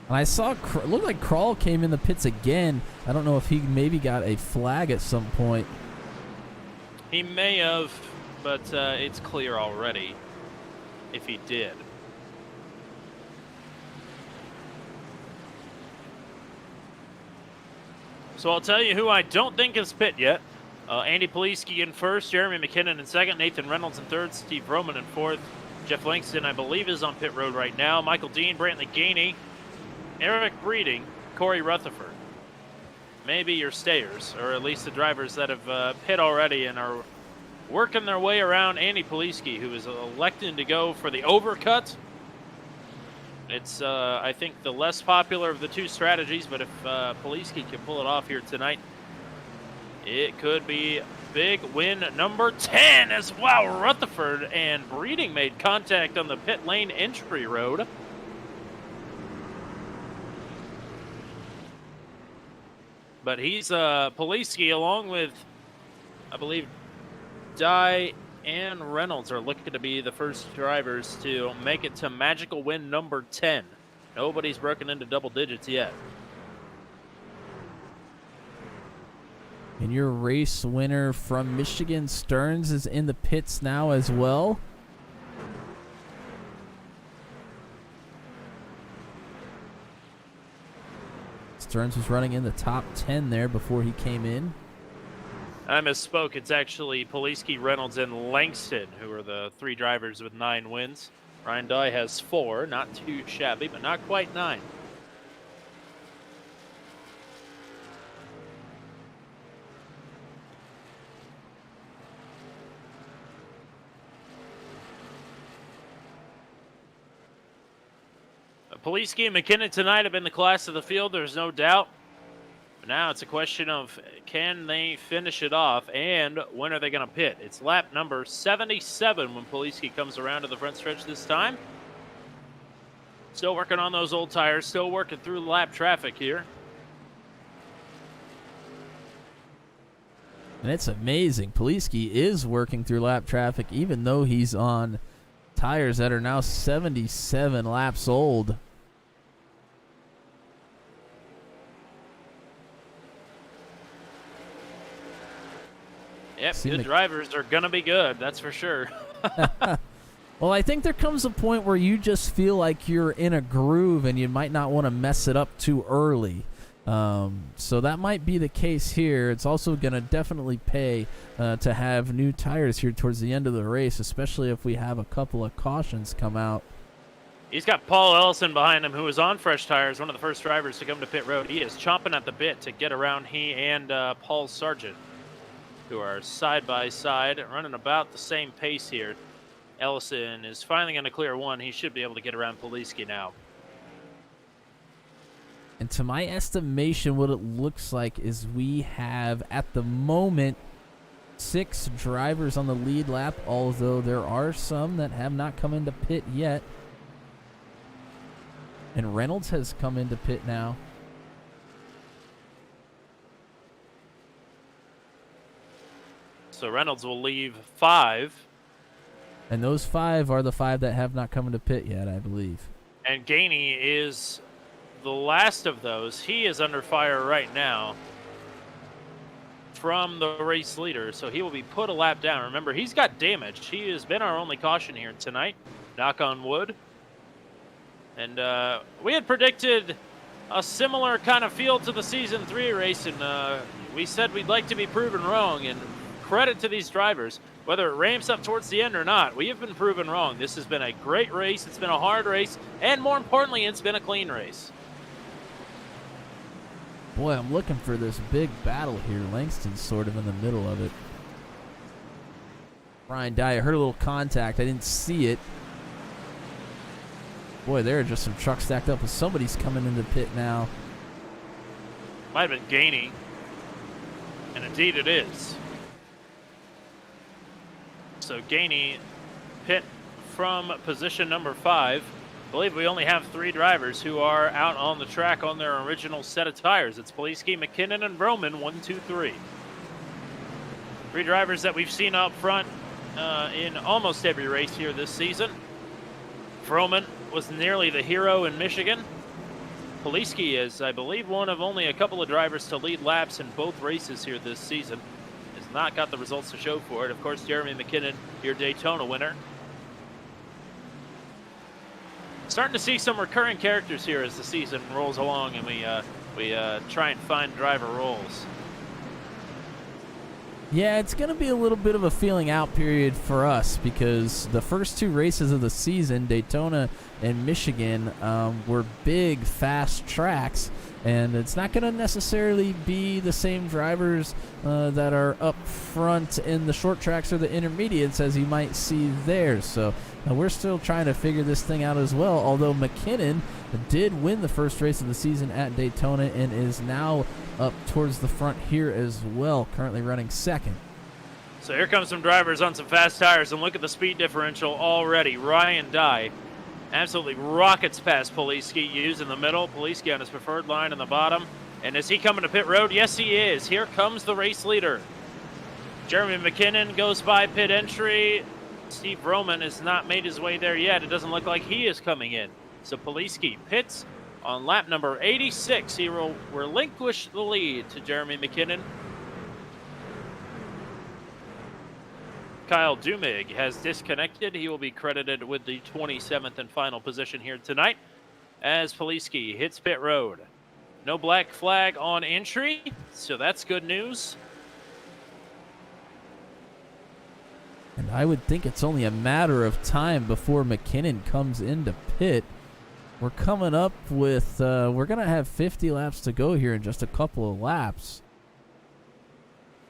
[SPEAKER 4] I saw, looked like Crawl came in the pits again. I don't know if he maybe got a flag at some point.
[SPEAKER 1] He may have, but it's clear already if he did. So I'll tell you who I don't think is pit yet. Andy Poliski in first, Jeremy McKinnon in second, Nathan Reynolds in third, Steve Roman in fourth. Jeff Langston, I believe, is on pit road right now. Michael Dean, Brantley Gainey, Eric Breeding, Corey Rutherford. Maybe your stayers, or at least the drivers that have pit already and are working their way around Andy Poliski, who is electing to go for the overcut. It's, I think, the less popular of the two strategies, but if Poliski can pull it off here tonight, it could be big win number 10 as well. Rutherford and Breeding made contact on the pit lane entry road. But he's Poliski along with, I believe, Dye and Reynolds are looking to be the first drivers to make it to magical win number 10. Nobody's broken into double digits yet.
[SPEAKER 4] And your race winner from Michigan, Stearns, is in the pits now as well. Stearns was running in the top 10 there before he came in.
[SPEAKER 1] I misspoke. It's actually Poliski, Reynolds, and Langston who are the 3 drivers with 9 wins. Ryan Dye has 4. Not too shabby, but not quite 9. Poliski and McKinnon tonight have been the class of the field, there's no doubt. But now it's a question of can they finish it off and when are they going to pit? It's lap number 77 when Poliski comes around to the front stretch this time. Still working on those old tires, still working through lap traffic here.
[SPEAKER 4] And it's amazing. Poliski is working through lap traffic even though he's on tires that are now 77 laps old.
[SPEAKER 1] Yep, the drivers are going to be good, that's for sure.
[SPEAKER 4] Well, I think there comes a point where you just feel like you're in a groove and you might not want to mess it up too early. So that might be the case here. It's also going to definitely pay to have new tires here towards the end of the race, especially if we have a couple of cautions come out.
[SPEAKER 1] He's got Paul Ellison behind him, who is on fresh tires, one of the first drivers to come to pit road. He is chomping at the bit to get around he and Paul Sargent, who are side by side, running about the same pace here. Ellison is finally going to clear one. He should be able to get around Poliski now.
[SPEAKER 4] And to my estimation, what it looks like is we have, at the moment, 6 drivers on the lead lap, although there are some that have not come into pit yet. And Reynolds has come into pit now.
[SPEAKER 1] So Reynolds will leave 5.
[SPEAKER 4] And those 5 are the 5 that have not come into pit yet, I believe.
[SPEAKER 1] And Gainey is the last of those. He is under fire right now from the race leader, so he will be put a lap down. Remember, he's got damaged. He has been our only caution here tonight. Knock on wood. And we had predicted a similar kind of feel to the Season 3 race, and we said we'd like to be proven wrong. And credit to these drivers, whether it ramps up towards the end or not, we have been proven wrong. This has been a great race. It's been a hard race, and more importantly, it's been a clean race.
[SPEAKER 4] Boy, I'm looking for this big battle here. Langston's sort of in the middle of it. Ryan Dye, I heard a little contact. I didn't see it. Boy, there are just some trucks stacked up, and somebody's coming into pit now.
[SPEAKER 1] Might have been Gainey. And indeed it is. So Gainey pit from position number 5. I believe we only have 3 drivers who are out on the track on their original set of tires. It's Poliski, McKinnon, and Roman, 1, 2, 3. 3 drivers that we've seen up front in almost every race here this season. Roman was nearly the hero in Michigan. Poliski is, I believe, one of only a couple of drivers to lead laps in both races here this season. Has not got the results to show for it. Of course, Jeremy McKinnon, your Daytona winner. Starting to see some recurring characters here as the season rolls along and we try and find driver roles.
[SPEAKER 4] Yeah, it's going to be a little bit of a feeling out period for us because the first 2 races of the season, Daytona and Michigan, were big, fast tracks, and it's not going to necessarily be the same drivers that are up front in the short tracks or the intermediates as you might see there. So we're still trying to figure this thing out as well, although McKinnon did win the first race of the season at Daytona and is now up towards the front here as well, currently running second.
[SPEAKER 1] So here comes some drivers on some fast tires, and look at the speed differential already. Ryan Dye absolutely rockets past Poliski, used in the middle. Poliski on his preferred line in the bottom. And is he coming to pit road? Yes, he is. Here comes the race leader. Jeremy McKinnon goes by pit entry. Steve Roman has not made his way there yet. It doesn't look like he is coming in. So Poliski pits on lap number 86. He will relinquish the lead to Jeremy McKinnon. Kyle Dumig has disconnected. He will be credited with the 27th and final position here tonight as Poliski hits pit road. No black flag on entry, so that's good news.
[SPEAKER 4] And I would think it's only a matter of time before McKinnon comes into pit. We're coming up with, we're going to have 50 laps to go here in just a couple of laps.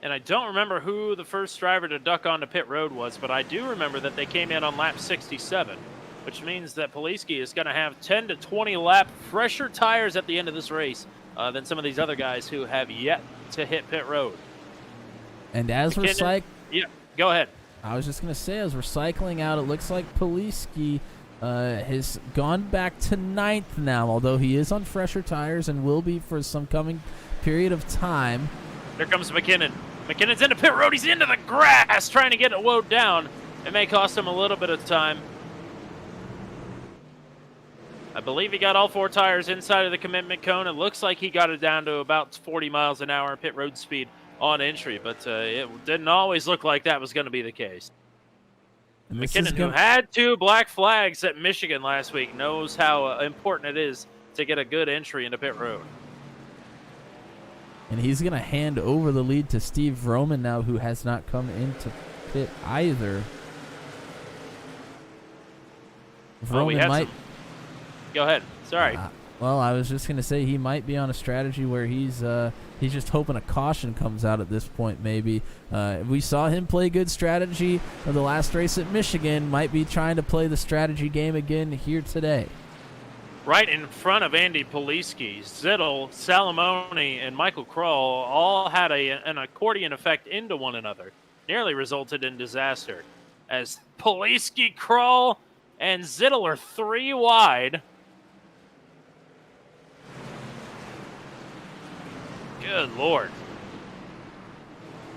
[SPEAKER 1] And I don't remember who the first driver to duck onto pit road was, but I do remember that they came in on lap 67, which means that Poliski is going to have 10 to 20 lap fresher tires at the end of this race than some of these other guys who have yet to hit pit road.
[SPEAKER 4] And as
[SPEAKER 1] McKinnon, yeah, go ahead.
[SPEAKER 4] I was just going to say, as we're cycling out, it looks like Poliski has gone back to 9th now, although he is on fresher tires and will be for some coming period of time.
[SPEAKER 1] Here comes McKinnon. McKinnon's into pit road. He's into the grass trying to get it woed down. It may cost him a little bit of time. I believe he got all 4 tires inside of the commitment cone. It looks like he got it down to about 40 miles an hour pit road speed on entry, but it didn't always look like that was going to be the case. McKinnon, who had 2 black flags at Michigan last week, knows how important it is to get a good entry into pit road.
[SPEAKER 4] And he's going to hand over the lead to Steve Roman now, who has not come into pit either.
[SPEAKER 1] Roman might. Go ahead. Sorry.
[SPEAKER 4] Well, I was just going to say he might be on a strategy where he's just hoping a caution comes out at this point, maybe. We saw him play good strategy of the last race at Michigan. Might be trying to play the strategy game again here today.
[SPEAKER 1] Right in front of Andy Poliski, Zittel, Salamone, and Michael Kroll all had an accordion effect into one another. Nearly resulted in disaster. As Poliski, Kroll, and Zittel are 3 wide. Good Lord.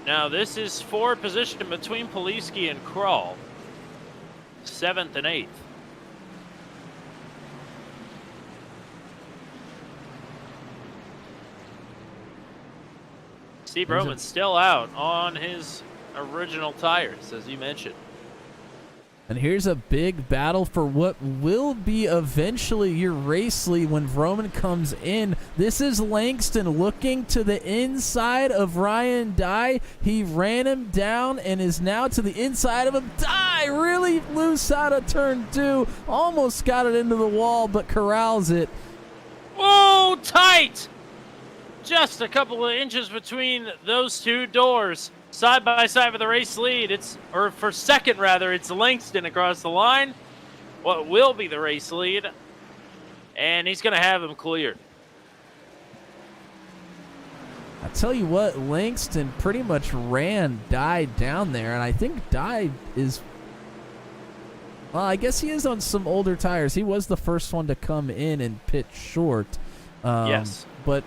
[SPEAKER 1] Now this is for position between Poliski and Kroll. 7th and 8th. Steve Roman's still out on his original tires, as you mentioned.
[SPEAKER 4] And here's a big battle for what will be eventually your race lead when Roman comes in. This is Langston looking to the inside of Ryan Dye. He ran him down and is now to the inside of him. Dye really loose out of turn 2. Almost got it into the wall, but corrals it.
[SPEAKER 1] Whoa, tight! Just a couple of inches between those 2 doors. Side by side for the race lead. For second rather, it's Langston across the line. What will be the race lead. And he's going to have him cleared.
[SPEAKER 4] I tell you what, Langston pretty much died down there, and I think died is... Well, I guess he is on some older tires. He was the first one to come in and pit short.
[SPEAKER 1] Yes.
[SPEAKER 4] But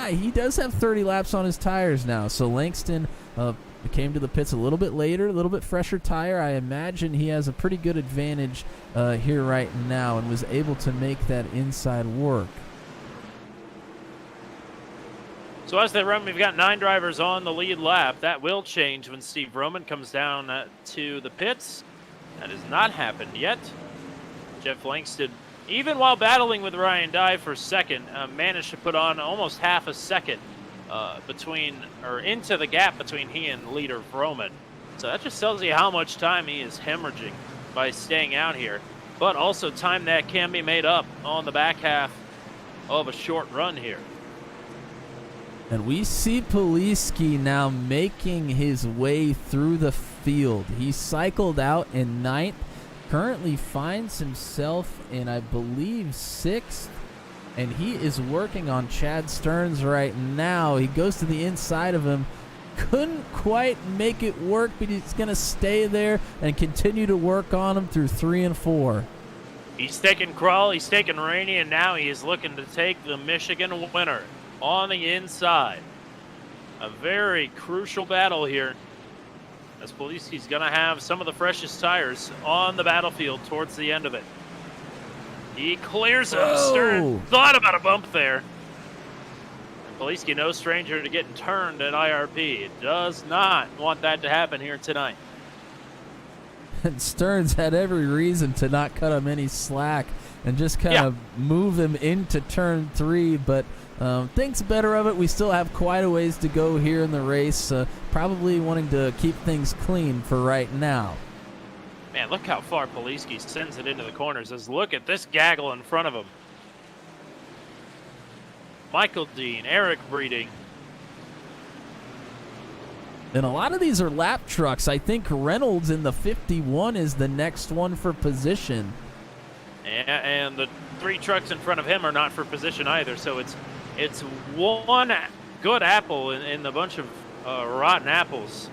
[SPEAKER 4] he does have 30 laps on his tires now, so Langston came to the pits a little bit later, a little bit fresher tire. I imagine he has a pretty good advantage here right now and was able to make that inside work.
[SPEAKER 1] So as they run, we've got 9 drivers on the lead lap. That will change when Steve Roman comes down to the pits. That has not happened yet. Jeff Langston, even while battling with Ryan Dye for second, managed to put on almost half a second into the gap between he and leader Roman. So that just tells you how much time he is hemorrhaging by staying out here. But also time that can be made up on the back half of a short run here.
[SPEAKER 4] And we see Poliski now making his way through the field. He cycled out in 9th, currently finds himself in, I believe, 6th, and he is working on Chad Stearns right now. He goes to the inside of him, couldn't quite make it work, but he's going to stay there and continue to work on him through 3 and 4.
[SPEAKER 1] He's taking Krull, he's taking Rainey, and now he is looking to take the Michigan winner on the inside. A very crucial battle here, as Poliski's going to have some of the freshest tires on the battlefield towards the end of it. He clears him. Stern thought about a bump there. And Poliski, no stranger to getting turned at IRP. Does not want that to happen here tonight.
[SPEAKER 4] And Stearns had every reason to not cut him any slack and just kind of move him into turn 3, but thinks better of it. We still have quite a ways to go here in the race, probably wanting to keep things clean for right now.
[SPEAKER 1] Man, look how far Poliski sends it into the corners. As look at this gaggle in front of him. Michael Dean, Eric Breeding.
[SPEAKER 4] And a lot of these are lap trucks. I think Reynolds in the 51 is the next one for position.
[SPEAKER 1] And the 3 trucks in front of him are not for position either. So it's one good apple in the bunch of rotten apples,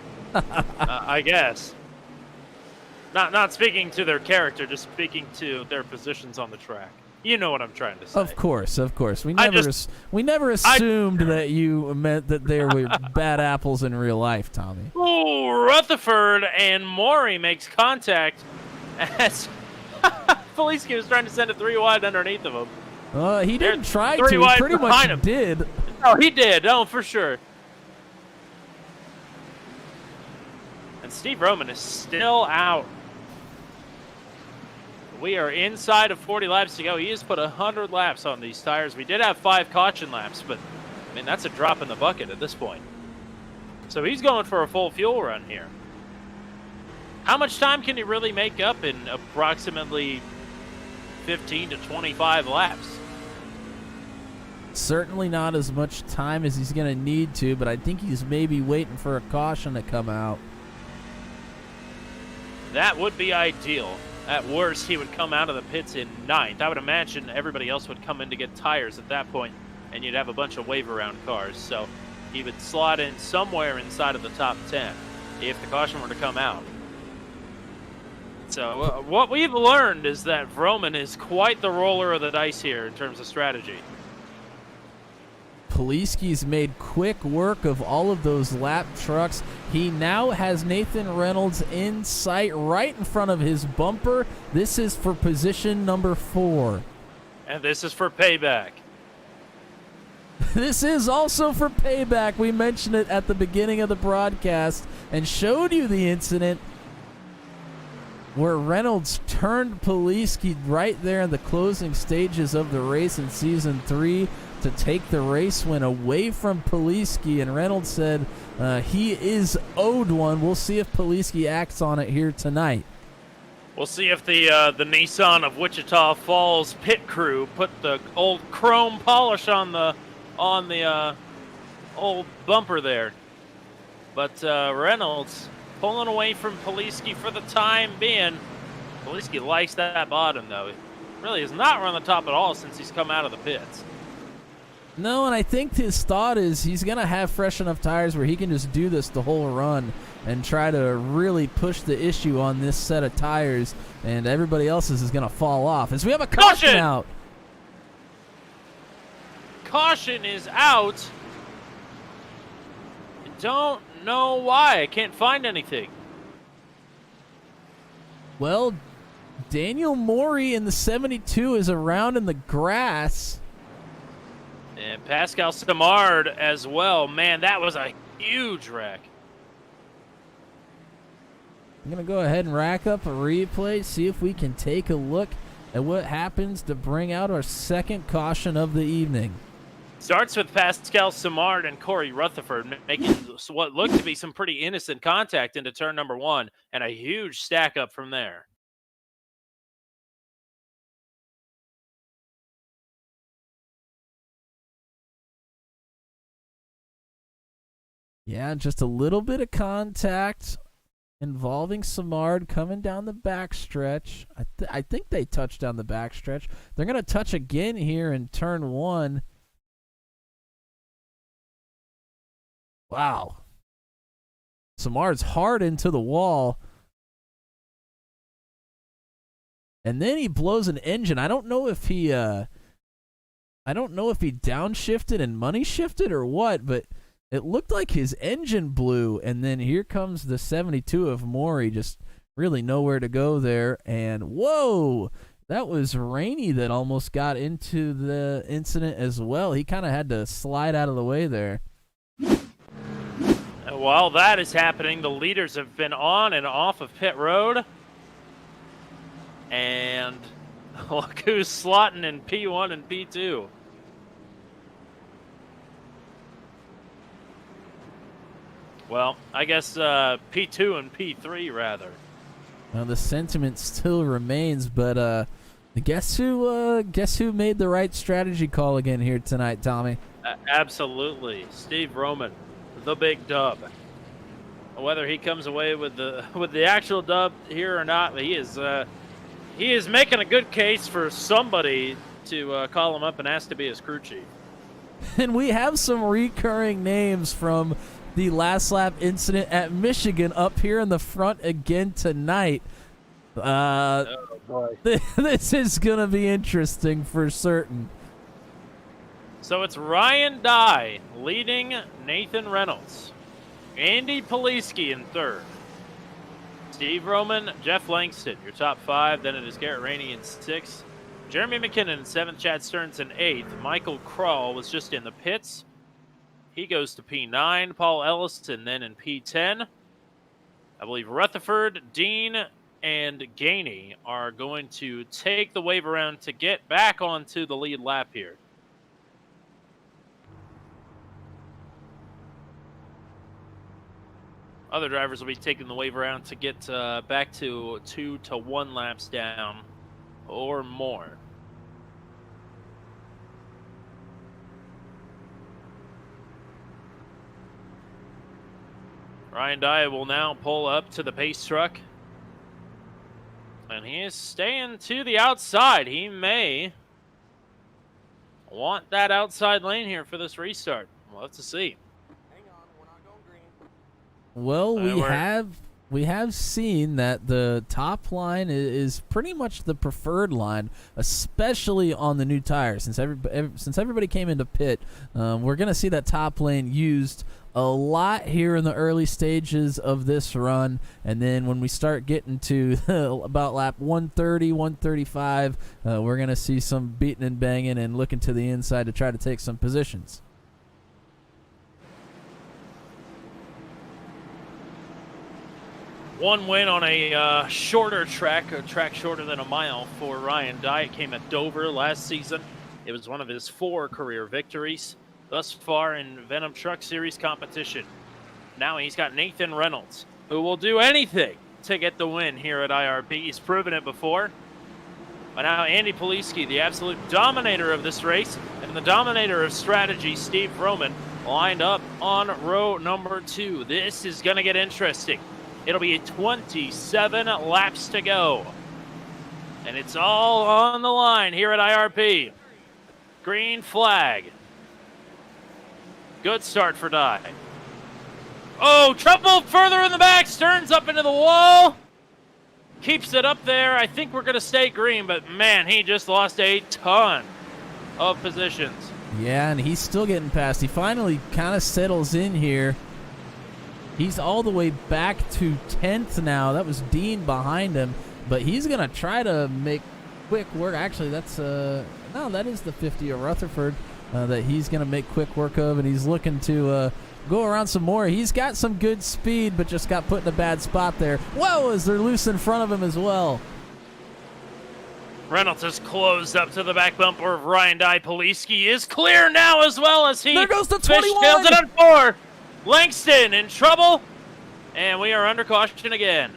[SPEAKER 1] I guess. Not speaking to their character, just speaking to their positions on the track. You know what I'm trying to say.
[SPEAKER 4] Of course. We never assumed that you meant that they were bad apples in real life, Tommy.
[SPEAKER 1] Oh, Rutherford and Maury makes contact as Poliski was trying to send it 3 wide underneath of him.
[SPEAKER 4] He didn't try to. He pretty much did.
[SPEAKER 1] Oh, he did. Oh, for sure. And Steve Roman is still out. We are inside of 40 laps to go. He has put 100 laps on these tires. We did have 5 caution laps, but I mean, that's a drop in the bucket at this point. So he's going for a full fuel run here. How much time can he really make up in approximately 15 to 25 laps?
[SPEAKER 4] Certainly not as much time as he's going to need to, but I think he's maybe waiting for a caution to come out.
[SPEAKER 1] That would be ideal. At worst, he would come out of the pits in 9th. I would imagine everybody else would come in to get tires at that point, and you'd have a bunch of wave-around cars. So he would slot in somewhere inside of the top 10 if the caution were to come out. So what we've learned is that Vroman is quite the roller of the dice here in terms of strategy.
[SPEAKER 4] Poliski's made quick work of all of those lap trucks. He now has Nathan Reynolds in sight right in front of his bumper. This is for position number 4.
[SPEAKER 1] And this is for payback.
[SPEAKER 4] This is also for payback. We mentioned it at the beginning of the broadcast and showed you the incident where Reynolds turned Poliski right there in the closing stages of the race in Season 3 to take the race win away from Poliski, and Reynolds said he is owed one. We'll see if Poliski acts on it here tonight.
[SPEAKER 1] We'll see if the Nissan of Wichita Falls pit crew put the old chrome polish on the old bumper there. But Reynolds pulling away from Poliski for the time being. Poliski likes that bottom, though. He really has not run the top at all since he's come out of the pits.
[SPEAKER 4] No, and I think his thought is he's going to have fresh enough tires where he can just do this the whole run and try to really push the issue on this set of tires, and everybody else's is going to fall off. As we have a caution out.
[SPEAKER 1] Caution is out. Don't know why. I can't find anything.
[SPEAKER 4] Well, Daniel Morey in the 72 is around in the grass.
[SPEAKER 1] And Pascal Samard as well. Man, that was a huge wreck.
[SPEAKER 4] I'm going to go ahead and rack up a replay, see if we can take a look at what happens to bring out our second caution of the evening.
[SPEAKER 1] Starts with Pascal Samard and Corey Rutherford making what looked to be some pretty innocent contact into turn number 1, and a huge stack up from there.
[SPEAKER 4] Yeah, just a little bit of contact involving Samard coming down the backstretch. I think they touched down the backstretch. They're going to touch again here in turn 1. Wow. Samard's hard into the wall. And then he blows an engine. I don't know if he downshifted and money shifted or what, but it looked like his engine blew, and then here comes the 72 of Morey, just really nowhere to go there. And whoa, that was Rainey that almost got into the incident as well. He kind of had to slide out of the way there.
[SPEAKER 1] And while that is happening, the leaders have been on and off of pit road. And look who's slotting in P1 and P2. Well, I guess P2 and P3 rather.
[SPEAKER 4] Well, the sentiment still remains, but guess who made the right strategy call again here tonight, Tommy?
[SPEAKER 1] Absolutely, Steve Roman, the big dub. Whether he comes away with the actual dub here or not, he is making a good case for somebody to call him up and ask to be his crew chief.
[SPEAKER 4] And we have some recurring names from the last lap incident at Michigan up here in the front again tonight.
[SPEAKER 1] Oh boy.
[SPEAKER 4] This is going to be interesting for certain.
[SPEAKER 1] So it's Ryan Dye leading Nathan Reynolds. Andy Poliski in third. Steve Roman, Jeff Langston, your top 5. Then it is Garrett Rainey in 6th. Jeremy McKinnon in 7th. Chad Stearns in 8th. Michael Krall was just in the pits. He goes to P9. Paul Elliston then in P10. I believe Rutherford, Dean, and Gainey are going to take the wave around to get back onto the lead lap here. Other drivers will be taking the wave around to get back to 2 to 1 laps down or more. Ryan Dye will now pull up to the pace truck. And he is staying to the outside. He may want that outside lane here for this restart. We'll have to see.
[SPEAKER 5] Hang on, we're not going green.
[SPEAKER 4] Well, we have seen that the top line is pretty much the preferred line, especially on the new tires. Since everybody came into pit, we're going to see that top lane used a lot here in the early stages of this run, and then when we start getting to about lap 130, 135, we're going to see some beating and banging and looking to the inside to try to take some positions.
[SPEAKER 1] One win on a shorter track, a track shorter than a mile for Ryan Dye. It came at Dover last season. It was one of his 4 career victories thus far in Venom Truck Series competition. Now he's got Nathan Reynolds, who will do anything to get the win here at IRP. He's proven it before. But now Andy Poliski, the absolute dominator of this race, and the dominator of strategy, Steve Roman, lined up on row number 2. This is going to get interesting. It'll be 27 laps to go. And it's all on the line here at IRP. Green flag. Good start for Dye. Oh, trouble further in the back. Stearns up into the wall. Keeps it up there. I think we're going to stay green, but man, he just lost a ton of positions.
[SPEAKER 4] Yeah, and he's still getting past. He finally kind of settles in here. He's all the way back to 10th now. That was Dean behind him, but he's going to try to make quick work. Actually, that's no, that is the 50 of Rutherford that he's going to make quick work of, and he's looking to go around some more. He's got some good speed, but just got put in a bad spot there. Whoa, as they're loose in front of him as well.
[SPEAKER 1] Reynolds has closed up to the back bumper of Ryan Dye. Poliski is clear now as well as he
[SPEAKER 4] There goes the 21.
[SPEAKER 1] fishtails it on 4. Langston in trouble, and we are under caution again.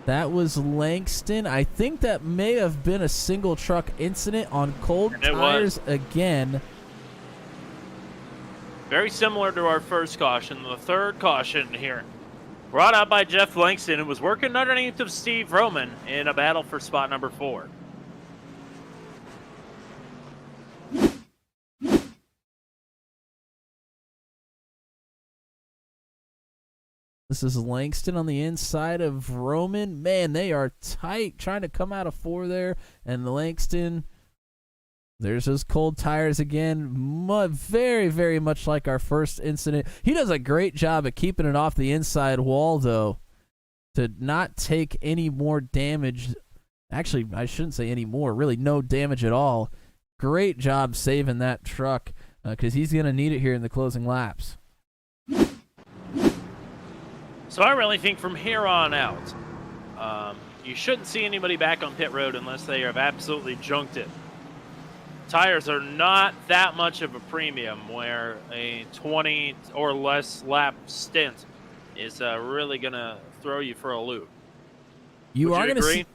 [SPEAKER 4] That was Langston. I think that may have been a single truck incident on cold tires again.
[SPEAKER 1] Very similar to our first caution, the third caution here. Brought out by Jeff Langston and was working underneath of Steve Roman in a battle for spot number 4.
[SPEAKER 4] This is Langston on the inside of Roman. Man, they are tight, trying to come out of 4 there. And Langston, there's his cold tires again. Very, very much like our first incident. He does a great job at keeping it off the inside wall, though, to not take any more damage. Actually, I shouldn't say any more. Really, no damage at all. Great job saving that truck because he's going to need it here in the closing laps.
[SPEAKER 1] So I really think from here on out, you shouldn't see anybody back on pit road unless they have absolutely junked it. Tires are not that much of a premium where a 20 or less lap stint is really going to throw you for a loop.
[SPEAKER 4] You
[SPEAKER 1] Would
[SPEAKER 4] are
[SPEAKER 1] you
[SPEAKER 4] going to
[SPEAKER 1] agree?
[SPEAKER 4] see.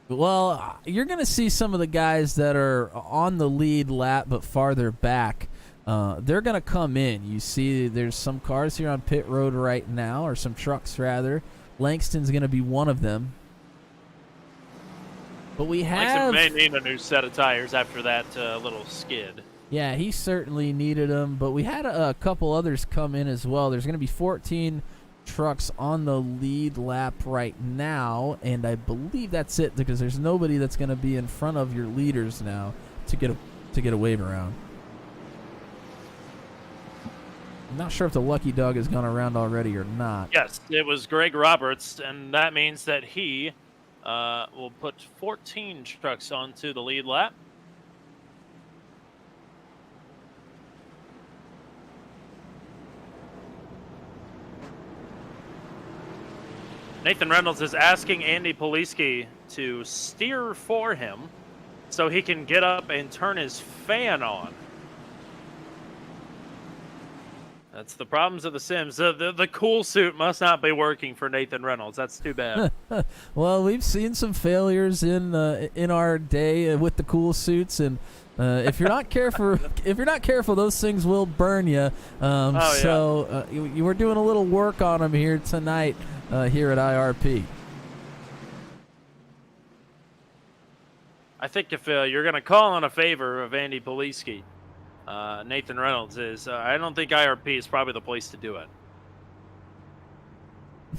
[SPEAKER 4] Well, you're going to see some of the guys that are on the lead lap but farther back. They're going to come in. You see there's some cars here on pit road right now, or some trucks rather. Langston's going to be one of them. But we have...
[SPEAKER 1] Langston may need a new set of tires after that little skid.
[SPEAKER 4] Yeah, he certainly needed them. But we had a couple others come in as well. There's going to be 14 trucks on the lead lap right now, and I believe that's it because there's nobody that's going to be in front of your leaders now to get a wave around. I'm not sure if the lucky dog has gone around already or not.
[SPEAKER 1] Yes, it was Greg Roberts, and that means that he will put 14 trucks onto the lead lap. Nathan Reynolds is asking Andy Poliski to steer for him so he can get up and turn his fan on. That's the problems of the Sims. The cool suit must not be working for Nathan Reynolds. That's too bad.
[SPEAKER 4] Well, we've seen some failures in our day with the cool suits, and if you're not careful, those things will burn you. So you were doing a little work on them here tonight here at IRP.
[SPEAKER 1] I think if you're going to call on a favor of Andy Poliski, Nathan Reynolds is, I don't think IRP is probably the place to do it.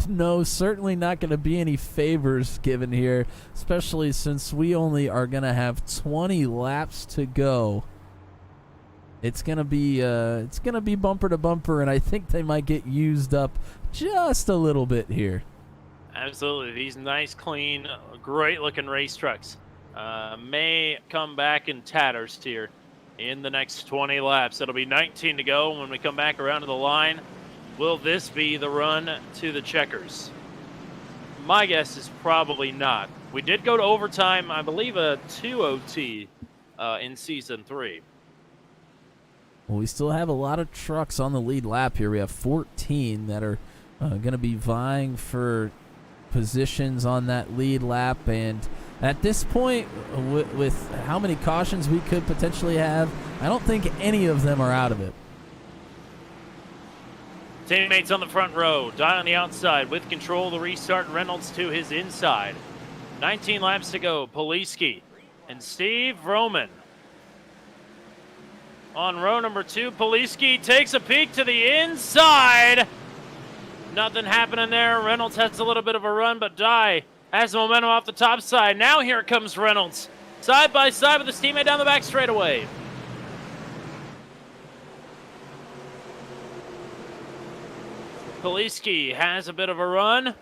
[SPEAKER 4] No, certainly not going to be any favors given here, especially since we only are going to have 20 laps to go. It's going to be bumper to bumper, and I think they might get used up just a little bit here.
[SPEAKER 1] Absolutely. These nice, clean, great-looking race trucks may come back in tatters here in the next 20 laps. It'll be 19 to go when we come back around to the line. Will this be the run to the checkers? My guess is probably not. We did go to overtime, I believe a 2 OT in Season 3.
[SPEAKER 4] Well, we still have a lot of trucks on the lead lap here. We have 14 that are going to be vying for positions on that lead lap, and at this point, with how many cautions we could potentially have, I don't think any of them are out of it.
[SPEAKER 1] Teammates on the front row, Dye on the outside with control of the restart. Reynolds to his inside. 19 laps to go. Poliski and Steve Roman. On row number 2, Poliski takes a peek to the inside. Nothing happening there. Reynolds has a little bit of a run, but Dye has momentum off the top side. Now here comes Reynolds. Side by side with his teammate down the back straightaway. Poliski has a bit of a run.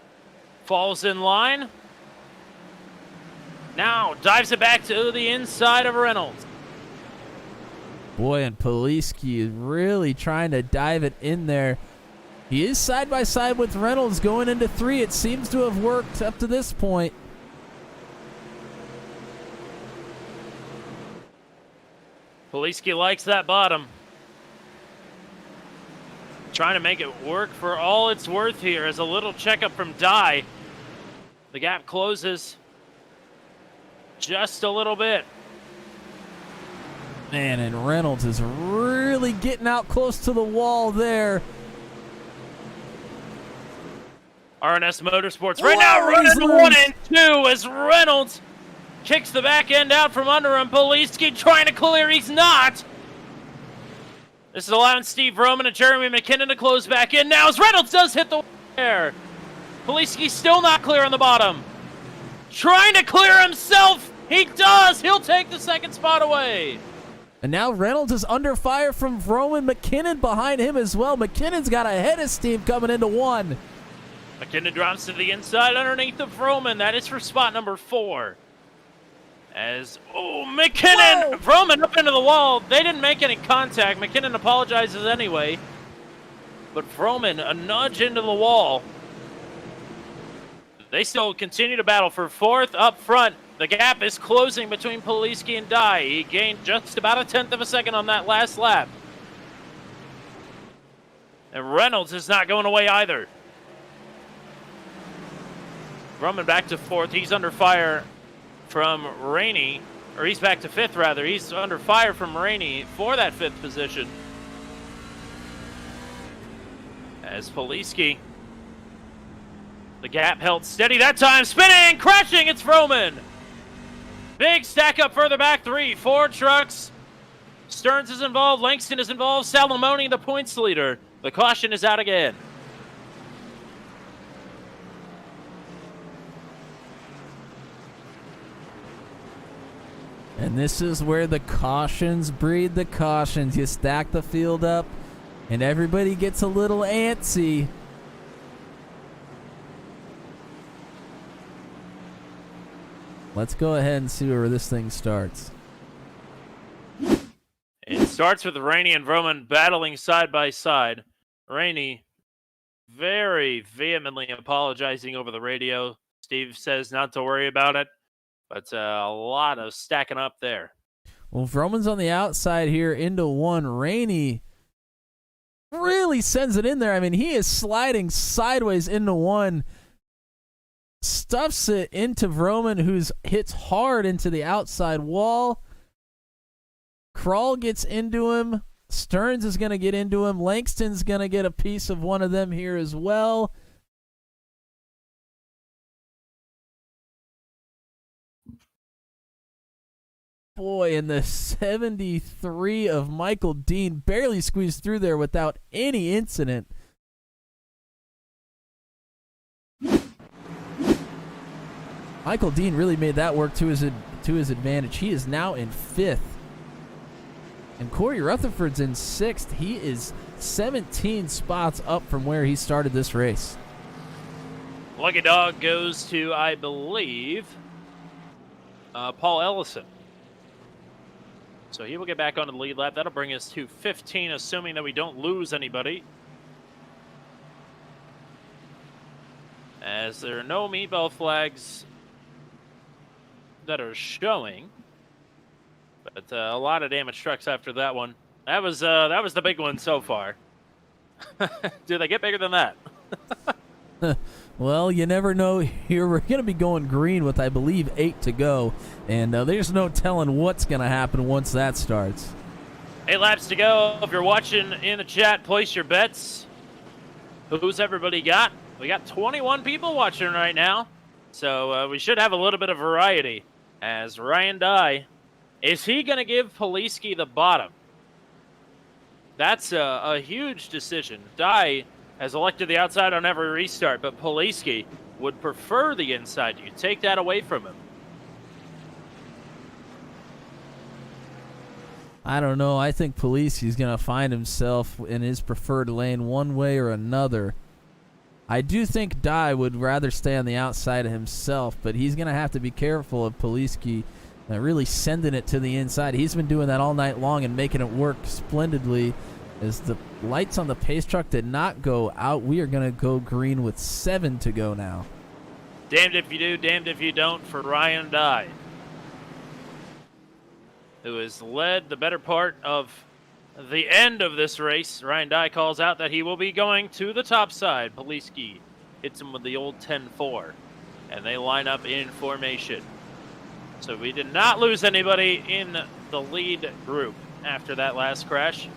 [SPEAKER 1] Falls in line. Now dives it back to the inside of Reynolds.
[SPEAKER 4] Boy, and Poliski is really trying to dive it in there. He is side by side with Reynolds going into 3. It seems to have worked up to this point.
[SPEAKER 1] Poliski likes that bottom. Trying to make it work for all it's worth here as a little checkup from Dye. The gap closes just a little bit.
[SPEAKER 4] Man, and Reynolds is really getting out close to the wall there.
[SPEAKER 1] RNS Motorsports right now running 1 and 2 as Reynolds kicks the back end out from under him. Poliski trying to clear. He's not. This is allowing Steve Roman and Jeremy McKinnon to close back in now as Reynolds does hit the air. Poliski still not clear on the bottom. Trying to clear himself. He does. He'll take the second spot away.
[SPEAKER 4] And now Reynolds is under fire from Roman. McKinnon behind him as well. McKinnon's got a head of steam coming into 1.
[SPEAKER 1] McKinnon drops to the inside underneath of Roman. That is for spot number 4. As, McKinnon!
[SPEAKER 4] Whoa!
[SPEAKER 1] Roman up into the wall. They didn't make any contact. McKinnon apologizes anyway. But Roman, a nudge into the wall. They still continue to battle for 4th up front. The gap is closing between Poliski and Dye. He gained just about a 1/10 of a second on that last lap. And Reynolds is not going away either. Roman back to 4th. He's under fire from Rainey. Or he's back to 5th, rather. He's under fire from Rainey for that 5th position. As Poliski, the gap held steady that time. Spinning, crashing, it's Roman. Big stack up further back, 3, 4 trucks. Stearns is involved, Langston is involved, Salamone the points leader. The caution is out again.
[SPEAKER 4] And this is where the cautions breed the cautions. You stack the field up, and everybody gets a little antsy. Let's go ahead and see where this thing starts.
[SPEAKER 1] It starts with Rainey and Roman battling side by side. Rainey very vehemently apologizing over the radio. Steve says not to worry about it, but a lot of stacking up there.
[SPEAKER 4] Well, if Roman's on the outside here into 1, Rainey really sends it in there. I mean, he is sliding sideways into 1. Stuffs it into Roman, who hits hard into the outside wall. Krall gets into him. Stearns is going to get into him. Langston's going to get a piece of one of them here as well. Boy, and the 73 of Michael Dean barely squeezed through there without any incident. Michael Dean really made that work to his advantage. He is now in 5th. And Corey Rutherford's in 6th. He is 17 spots up from where he started this race.
[SPEAKER 1] Lucky Dog goes to, I believe, Paul Ellison. So he will get back onto the lead lap. That'll bring us to 15, assuming that we don't lose anybody. As there are no meatball flags that are showing, but a lot of damaged trucks after that one. That was the big one so far. Do they get bigger than that?
[SPEAKER 4] Well, you never know. Here we're going to be going green with, I believe, 8 to go, and there's no telling what's going to happen once that starts.
[SPEAKER 1] 8 laps to go. If you're watching in the chat, place your bets. Who's everybody got? We got 21 people watching right now, so we should have a little bit of variety. as Ryan Dye, is he going to give Poliski the bottom? That's a huge decision. Dye has elected the outside on every restart, but Poliski would prefer the inside. You take that away from him.
[SPEAKER 4] I don't know. I think Poliski's going to find himself in his preferred lane one way or another. I do think Dye would rather stay on the outside himself, but he's going to have to be careful of Poliski really sending it to the inside. He's been doing that all night long and making it work splendidly. As the lights on the pace truck did not go out, we are going to go green with 7 to go now.
[SPEAKER 1] Damned if you do, damned if you don't for Ryan Dye, who has led the better part of the end of this race. Ryan Dye calls out that he will be going to the top side. Poliski hits him with the old 10-4, and they line up in formation. So we did not lose anybody in the lead group after that last crash.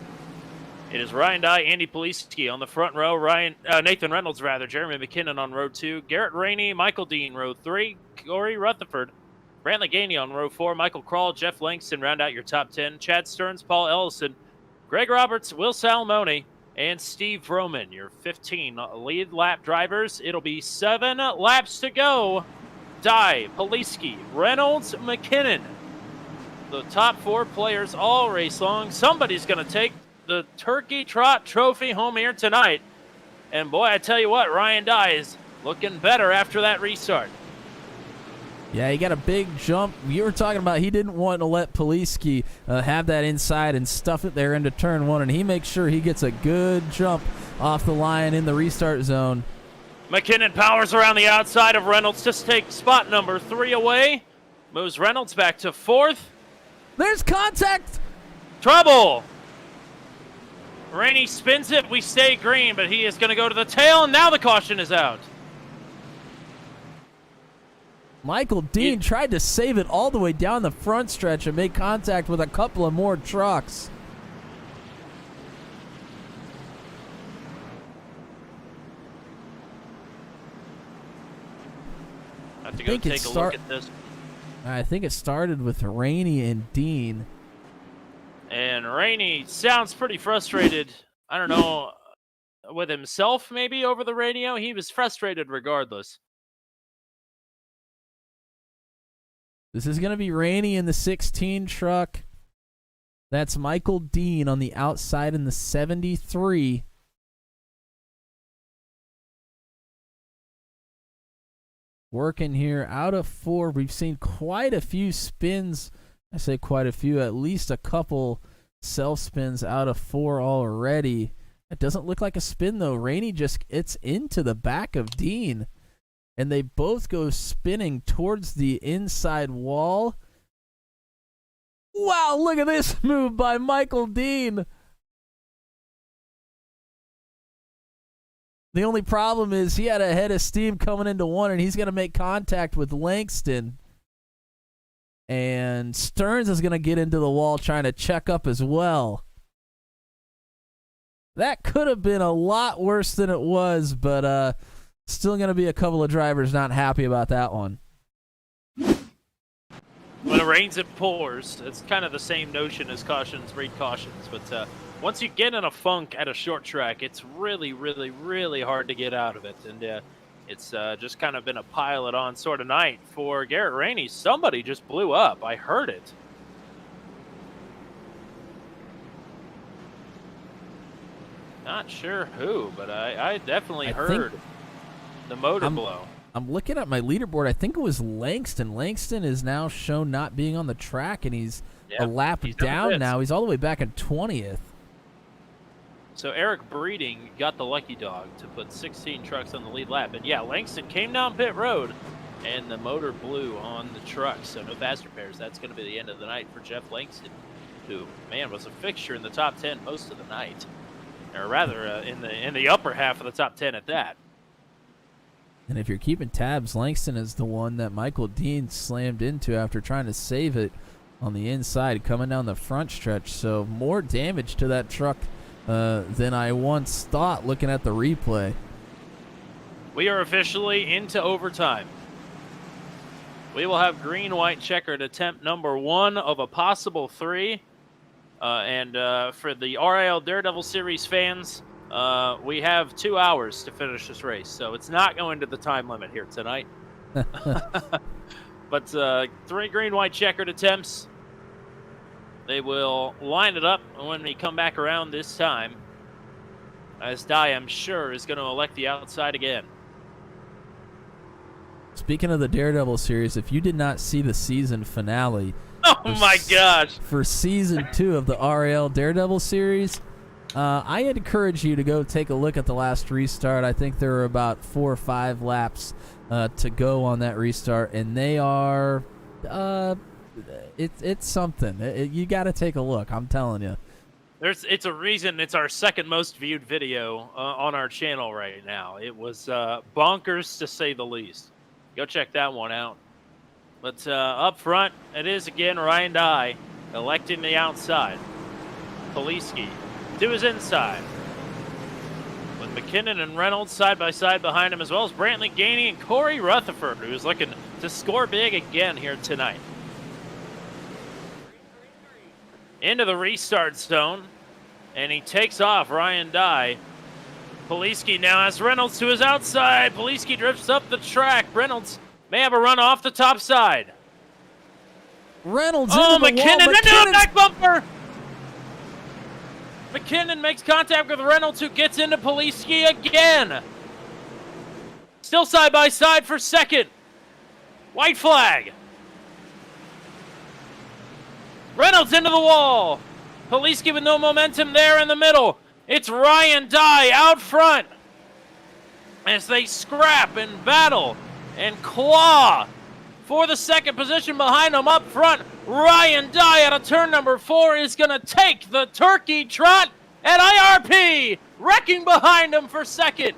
[SPEAKER 1] It is Ryan Dye, Andy Poliski on the front row, Nathan Reynolds, Jeremy McKinnon on row 2, Garrett Rainey, Michael Dean, row 3, Corey Rutherford, Brantley Gainey on row 4, Michael Krall, Jeff Langston round out your top 10, Chad Stearns, Paul Ellison, Greg Roberts, Will Salmoni, and Steve Roman, your 15 lead lap drivers. It'll be 7 laps to go. Dye, Poliski, Reynolds, McKinnon. The top 4 players all race long. Somebody's going to take the Turkey Trot Trophy home here tonight. And boy, I tell you what, Ryan Dye is looking better after that restart.
[SPEAKER 4] Yeah, he got a big jump. You were talking about he didn't want to let Poliski have that inside and stuff it there into turn 1, and he makes sure he gets a good jump off the line in the restart zone.
[SPEAKER 1] McKinnon powers around the outside of Reynolds to take spot number 3 away. Moves Reynolds back to 4th.
[SPEAKER 4] There's contact!
[SPEAKER 1] Trouble! Rainey spins it. We stay green, but he is going to go to the tail, and now the caution is out.
[SPEAKER 4] Michael Dean tried to save it all the way down the front stretch and make contact with a couple of more trucks.
[SPEAKER 1] I have to go take a look at this.
[SPEAKER 4] I think it started with Rainey and Dean.
[SPEAKER 1] And Rainey sounds pretty frustrated. I don't know, with himself maybe over the radio. He was frustrated regardless.
[SPEAKER 4] This is going to be Rainey in the 16 truck. That's Michael Dean on the outside in the 73. Working here out of 4. We've seen quite a few spins. I say quite a few, at least a couple self spins out of 4 already. It doesn't look like a spin though. Rainey just gets into the back of Dean, and they both go spinning towards the inside wall. Wow, look at this move by Michael Dean. The only problem is he had a head of steam coming into 1, and he's going to make contact with Langston. And Stearns is going to get into the wall trying to check up as well. That could have been a lot worse than it was, but still going to be a couple of drivers not happy about that one.
[SPEAKER 1] When it rains, it pours. It's kind of the same notion as cautions breed cautions. But once you get in a funk at a short track, it's really, really, really hard to get out of it. And it's just kind of been a pile-it-on sort of night for Garrett Rainey. Somebody just blew up. I heard it. Not sure who, but I definitely heard the motor blow.
[SPEAKER 4] I'm looking at my leaderboard. I think it was Langston. Langston is now shown not being on the track, and he's a lap down now. He's all the way back in 20th.
[SPEAKER 1] So Eric Breeding got the lucky dog to put 16 trucks on the lead lap. And yeah, Langston came down pit road, and the motor blew on the truck. So no fast repairs. That's going to be the end of the night for Jeff Langston, who, man, was a fixture in the top 10 most of the night. Or rather, in the upper half of the top 10 at that.
[SPEAKER 4] And if you're keeping tabs, Langston is the one that Michael Dean slammed into after trying to save it on the inside coming down the front stretch. So more damage to that truck than I once thought looking at the replay.
[SPEAKER 1] We are officially into overtime. We will have green-white checkered attempt number 1 of a possible 3. And for the RIL Daredevil Series fans, we have 2 hours to finish this race, so it's not going to the time limit here tonight. But 3 green-white checkered attempts. They will line it up when we come back around this time, as Dye, I'm sure, is going to elect the outside again.
[SPEAKER 4] Speaking of the Daredevil series, if you did not see the season finale,
[SPEAKER 1] Oh my gosh!
[SPEAKER 4] For season 2 of the RAL Daredevil series, I encourage you to go take a look at the last restart. I think there are about 4 or 5 laps to go on that restart, and they are, it's something. You got to take a look. I'm telling you.
[SPEAKER 1] It's a reason it's our second most viewed video on our channel right now. It was bonkers to say the least. Go check that one out. But up front, it is again Ryan Dye electing the outside. Poliski to his inside. With McKinnon and Reynolds side by side behind him, as well as Brantley Gainey and Corey Rutherford, who's looking to score big again here tonight. Into the restart zone, and he takes off Ryan Dye. Poliski now has Reynolds to his outside. Poliski drifts up the track. Reynolds may have a run off the top side.
[SPEAKER 4] Reynolds
[SPEAKER 1] into
[SPEAKER 4] the
[SPEAKER 1] McKinnon
[SPEAKER 4] wall.
[SPEAKER 1] into a back bumper. McKinnon makes contact with Reynolds, who gets into Poliski again. Still side by side for second. White flag. Reynolds into the wall. Poliski with no momentum there in the middle. It's Ryan Dye out front as they scrap and battle and claw for the second position behind him up front. Ryan Dye out of turn number 4 is going to take the Turkey Trot at IRP, wrecking behind him for second.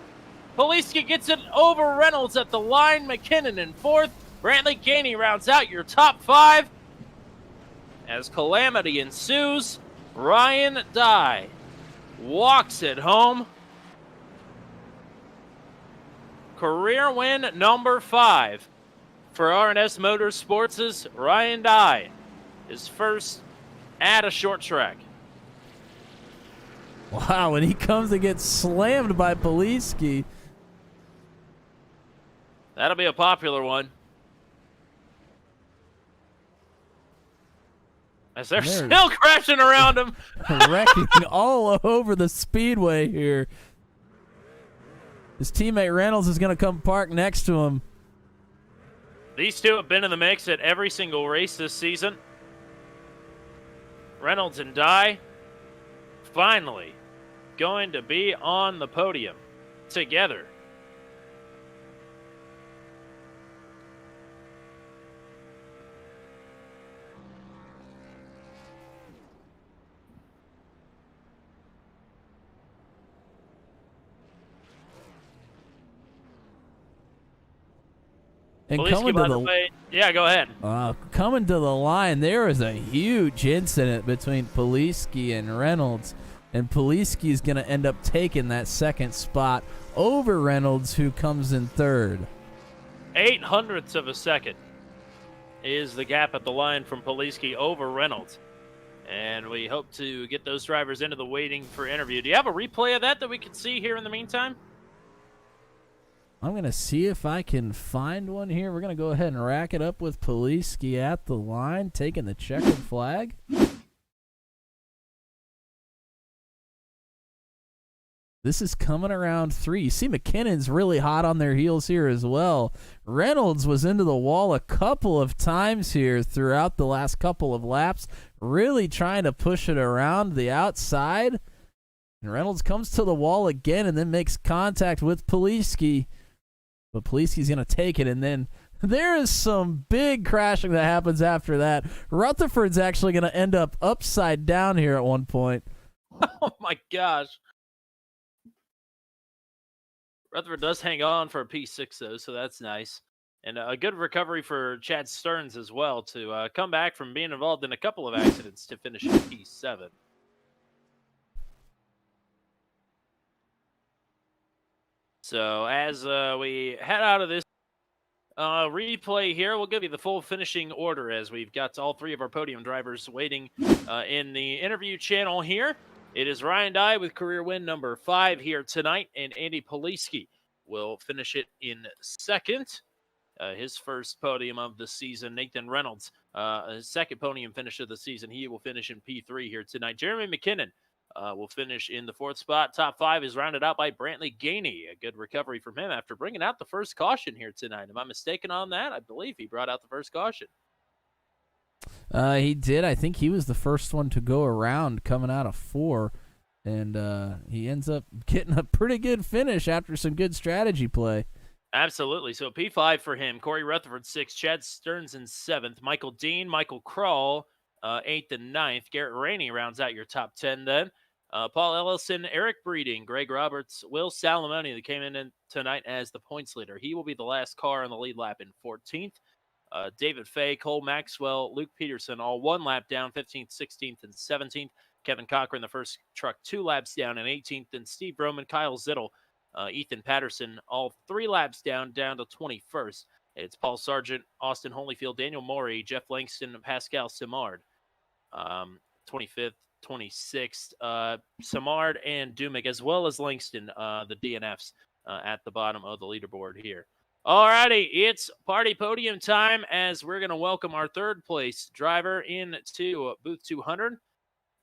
[SPEAKER 1] Poliski gets it over Reynolds at the line. McKinnon in 4th. Brantley Gainey rounds out your top 5. As calamity ensues, Ryan Dye walks it home. Career win number 5 for R&S Motorsports' Ryan Dye. His first at a short track.
[SPEAKER 4] Wow, when he comes to get slammed by Poliski.
[SPEAKER 1] That'll be a popular one. As they're still crashing around him.
[SPEAKER 4] Wrecking all over the speedway here. His teammate Reynolds is going to come park next to him.
[SPEAKER 1] These two have been in the mix at every single race this season. Reynolds and Dye finally going to be on the podium together.
[SPEAKER 4] And
[SPEAKER 1] Poliski, by the way, yeah, go ahead.
[SPEAKER 4] Coming to the line, there is a huge incident between Poliski and Reynolds, and Poliski is going to end up taking that second spot over Reynolds, who comes in 3rd.
[SPEAKER 1] 0.08 of a second is the gap at the line from Poliski over Reynolds. And we hope to get those drivers into the waiting for interview. Do you have a replay of that we can see here in the meantime?
[SPEAKER 4] I'm going to see if I can find one here. We're going to go ahead and rack it up with Poliski at the line, taking the checkered flag. This is coming around 3. You see McKinnon's really hot on their heels here as well. Reynolds was into the wall a couple of times here throughout the last couple of laps, really trying to push it around the outside. And Reynolds comes to the wall again and then makes contact with Poliski. But Poliski's going to take it, and then there is some big crashing that happens after that. Rutherford's actually going to end up upside down here at one point.
[SPEAKER 1] Oh, my gosh. Rutherford does hang on for a P6, though, so that's nice. And a good recovery for Chad Stearns as well to come back from being involved in a couple of accidents to finish in P7. So as we head out of this replay here. We'll give you the full finishing order as we've got all three of our podium drivers waiting in the interview channel here. It is Ryan Dye with career win number 5 here tonight, and Andy Poliski will finish it in second. His first podium of the season. Nathan Reynolds, his second podium finish of the season. He will finish in P3 here tonight. Jeremy McKinnon will finish in the 4th spot. Top 5 is rounded out by Brantley Gainey. A good recovery from him after bringing out the first caution here tonight. Am I mistaken on that? I believe he brought out the first caution.
[SPEAKER 4] He did. I think he was the first one to go around coming out of 4. And he ends up getting a pretty good finish after some good strategy play.
[SPEAKER 1] Absolutely. So P5 for him. Corey Rutherford 6th, Chad Stearns in 7th, Michael Dean, Michael Krull 8th and 9th. Garrett Rainey rounds out your top 10 then. Paul Ellison, Eric Breeding, Greg Roberts, Will Salamone that came in tonight as the points leader. He will be the last car on the lead lap in 14th. David Fay, Cole Maxwell, Luke Peterson, all 1 lap down, 15th, 16th, and 17th. Kevin Cochran, the first truck, 2 laps down in 18th. And Steve Roman, Kyle Zittel, Ethan Patterson, all 3 laps down to 21st. It's Paul Sargent, Austin Holyfield, Daniel Morey, Jeff Langston, and Pascal Simard. 25th, 26th. Simard and Dumick, as well as Langston, the DNFs at the bottom of the leaderboard here. All righty, it's party podium time as we're going to welcome our 3rd place driver into booth 200.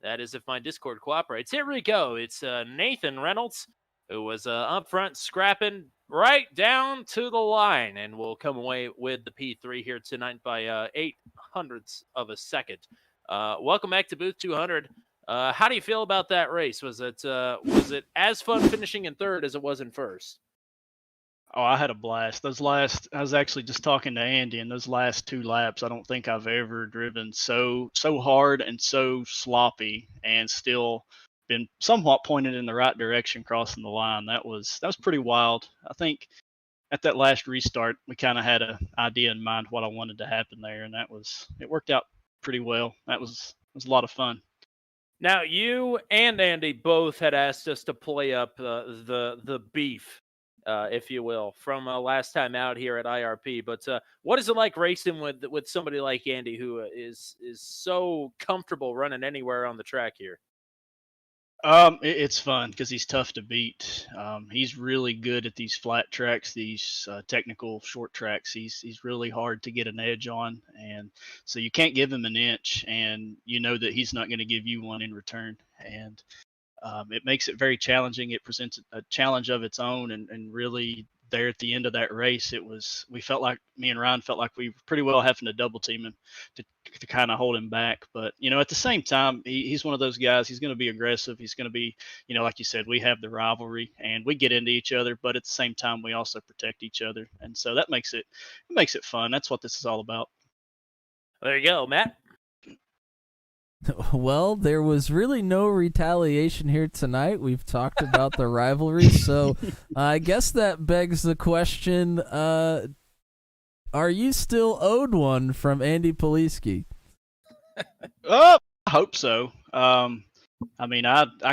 [SPEAKER 1] That is if my Discord cooperates. Here we go. It's Nathan Reynolds, who was up front scrapping right down to the line and will come away with the P3 here tonight by 0.08 of a second. Welcome back to booth 200. How do you feel about that race? Was it as fun finishing in 3rd as it was in 1st?
[SPEAKER 6] Oh, I had a blast. I was actually just talking to Andy, and those last 2 laps, I don't think I've ever driven so hard and so sloppy and still been somewhat pointed in the right direction crossing the line. That was pretty wild. I think at that last restart, we kind of had an idea in mind what I wanted to happen there, and it worked out pretty well. It was a lot of fun.
[SPEAKER 1] Now, you and Andy both had asked us to play up the beef, if you will, from last time out here at IRP. But what is it like racing with somebody like Andy, who is so comfortable running anywhere on the track here?
[SPEAKER 6] It's fun because he's tough to beat. He's really good at these flat tracks, these technical short tracks. He's really hard to get an edge on, and so you can't give him an inch, and you know that he's not going to give you one in return. And it makes it very challenging. It presents a challenge of its own, and really there at the end of that race, me and Ryan felt like we were pretty well having to double team him to kind of hold him back. But, at the same time, he's one of those guys. He's going to be aggressive. He's going to be, like you said, we have the rivalry and we get into each other, but at the same time, we also protect each other. And so that makes it fun. That's what this is all about.
[SPEAKER 1] There you go, Matt.
[SPEAKER 4] Well, there was really no retaliation here tonight. We've talked about the rivalry, so I guess that begs the question, are you still owed one from Andy Poliski?
[SPEAKER 6] I hope so. I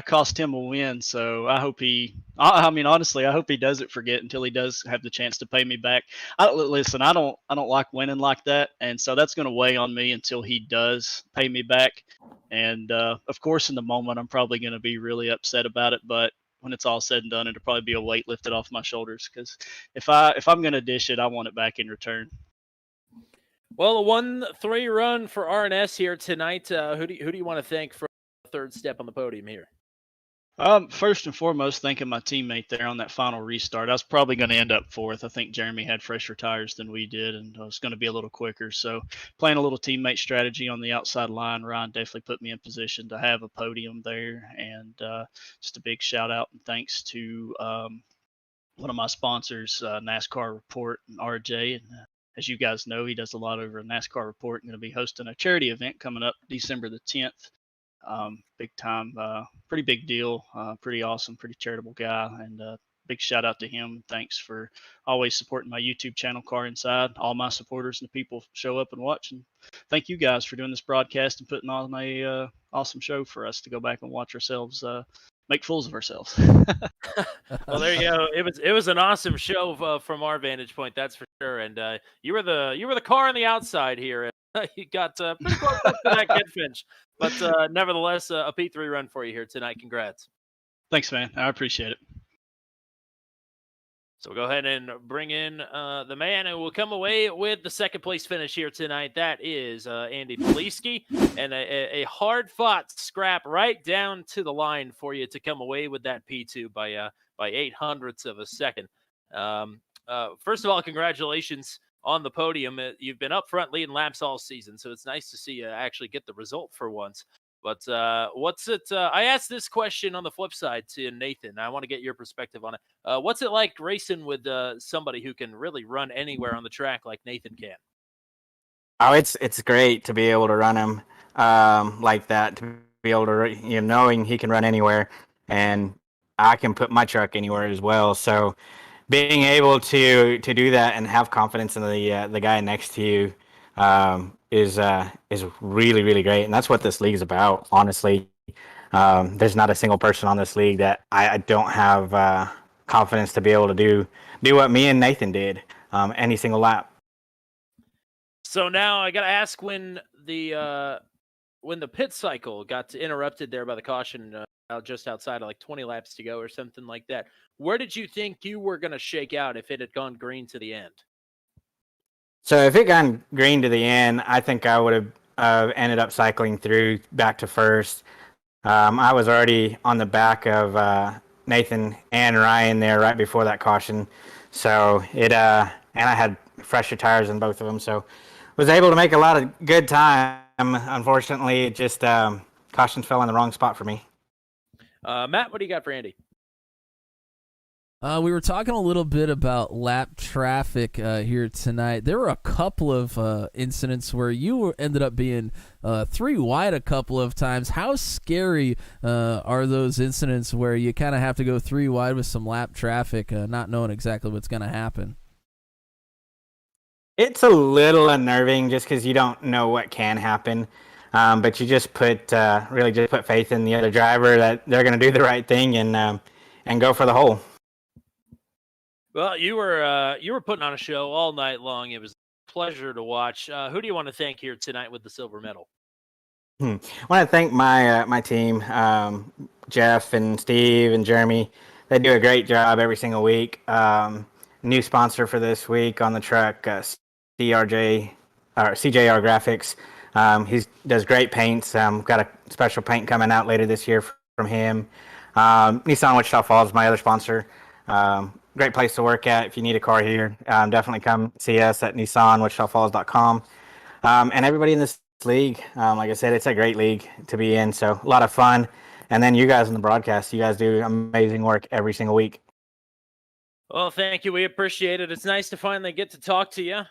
[SPEAKER 6] cost him a win, so I hope honestly, I hope he doesn't forget until he does have the chance to pay me back. I don't like winning like that, and so that's going to weigh on me until he does pay me back. And of course, in the moment, I'm probably going to be really upset about it, but when it's all said and done, it'll probably be a weight lifted off my shoulders, because if I'm going to dish it, I want it back in return.
[SPEAKER 1] Well, a 1-3 run for RNS here tonight. Who do you want to thank for the 3rd step on the podium here?
[SPEAKER 6] First and foremost, thanking my teammate there on that final restart. I was probably going to end up 4th. I think Jeremy had fresher tires than we did, and I was going to be a little quicker. So playing a little teammate strategy on the outside line, Ryan definitely put me in position to have a podium there. And just a big shout out and thanks to one of my sponsors, NASCAR Report and RJ. And as you guys know, he does a lot over at NASCAR Report. Going to be hosting a charity event coming up December the 10th. Big time, pretty big deal, pretty awesome, pretty charitable guy, and big shout out to him. Thanks for always supporting my YouTube channel, Car Inside. All my supporters and the people show up and watch, and thank you guys for doing this broadcast and putting on a awesome show for us to go back and watch ourselves make fools of ourselves.
[SPEAKER 1] Well, there you go. It was an awesome show from our vantage point, that's for sure. And you were the car on the outside here. And you got pretty close up to that good finish, but nevertheless, a P3 run for you here tonight. Congrats.
[SPEAKER 6] Thanks, man. I appreciate it.
[SPEAKER 1] So we'll go ahead and bring in the man who will come away with the second place finish here tonight. That is Andy Poliski, and a hard-fought scrap right down to the line for you to come away with that P2 by 0.08 of a second. First of all, congratulations on the podium. You've been up front leading laps all season, so it's nice to see you actually get the result for once. But what's it? I asked this question on the flip side to Nathan. I want to get your perspective on it. What's it like racing with somebody who can really run anywhere on the track like Nathan can?
[SPEAKER 7] Oh, it's great to be able to run him like that. To be able to, knowing he can run anywhere, and I can put my truck anywhere as well. So being able to do that and have confidence in the guy next to you is really, really great. And that's what this league is about, honestly. There's not a single person on this league that I don't have confidence to be able to do what me and Nathan did any single lap.
[SPEAKER 1] So now I got to ask, when the pit cycle got interrupted there by the caution just outside of like 20 laps to go or something like that, where did you think you were going to shake out if it had gone green to the end?
[SPEAKER 7] So if it gone green to the end, I think I would have ended up cycling through back to first. I was already on the back of Nathan and Ryan there right before that caution. So and I had fresher tires in both of them. So was able to make a lot of good time. Unfortunately, it just cautions fell in the wrong spot for me.
[SPEAKER 1] Matt, what do you got for Andy?
[SPEAKER 4] We were talking a little bit about lap traffic here tonight. There were a couple of incidents where you ended up being 3 wide a couple of times. How scary are those incidents where you kind of have to go 3 wide with some lap traffic, not knowing exactly what's going to happen?
[SPEAKER 7] It's a little unnerving just because you don't know what can happen. But you just really put faith in the other driver that they're going to do the right thing and go for the hole.
[SPEAKER 1] Well, you were putting on a show all night long. It was a pleasure to watch. Who do you want to thank here tonight with the silver medal?
[SPEAKER 7] I want to thank my team, Jeff and Steve and Jeremy. They do a great job every single week. New sponsor for this week on the truck, CJR Graphics. He does great paints. Got a special paint coming out later this year from him. Nissan Wichita Falls, my other sponsor. Great place to work at if you need a car here. Definitely come see us at NissanWichitaFalls.com. And everybody in this league, like I said, it's a great league to be in. So a lot of fun. And then you guys in the broadcast, you guys do amazing work every single week.
[SPEAKER 1] Well, thank you. We appreciate it. It's nice to finally get to talk to you.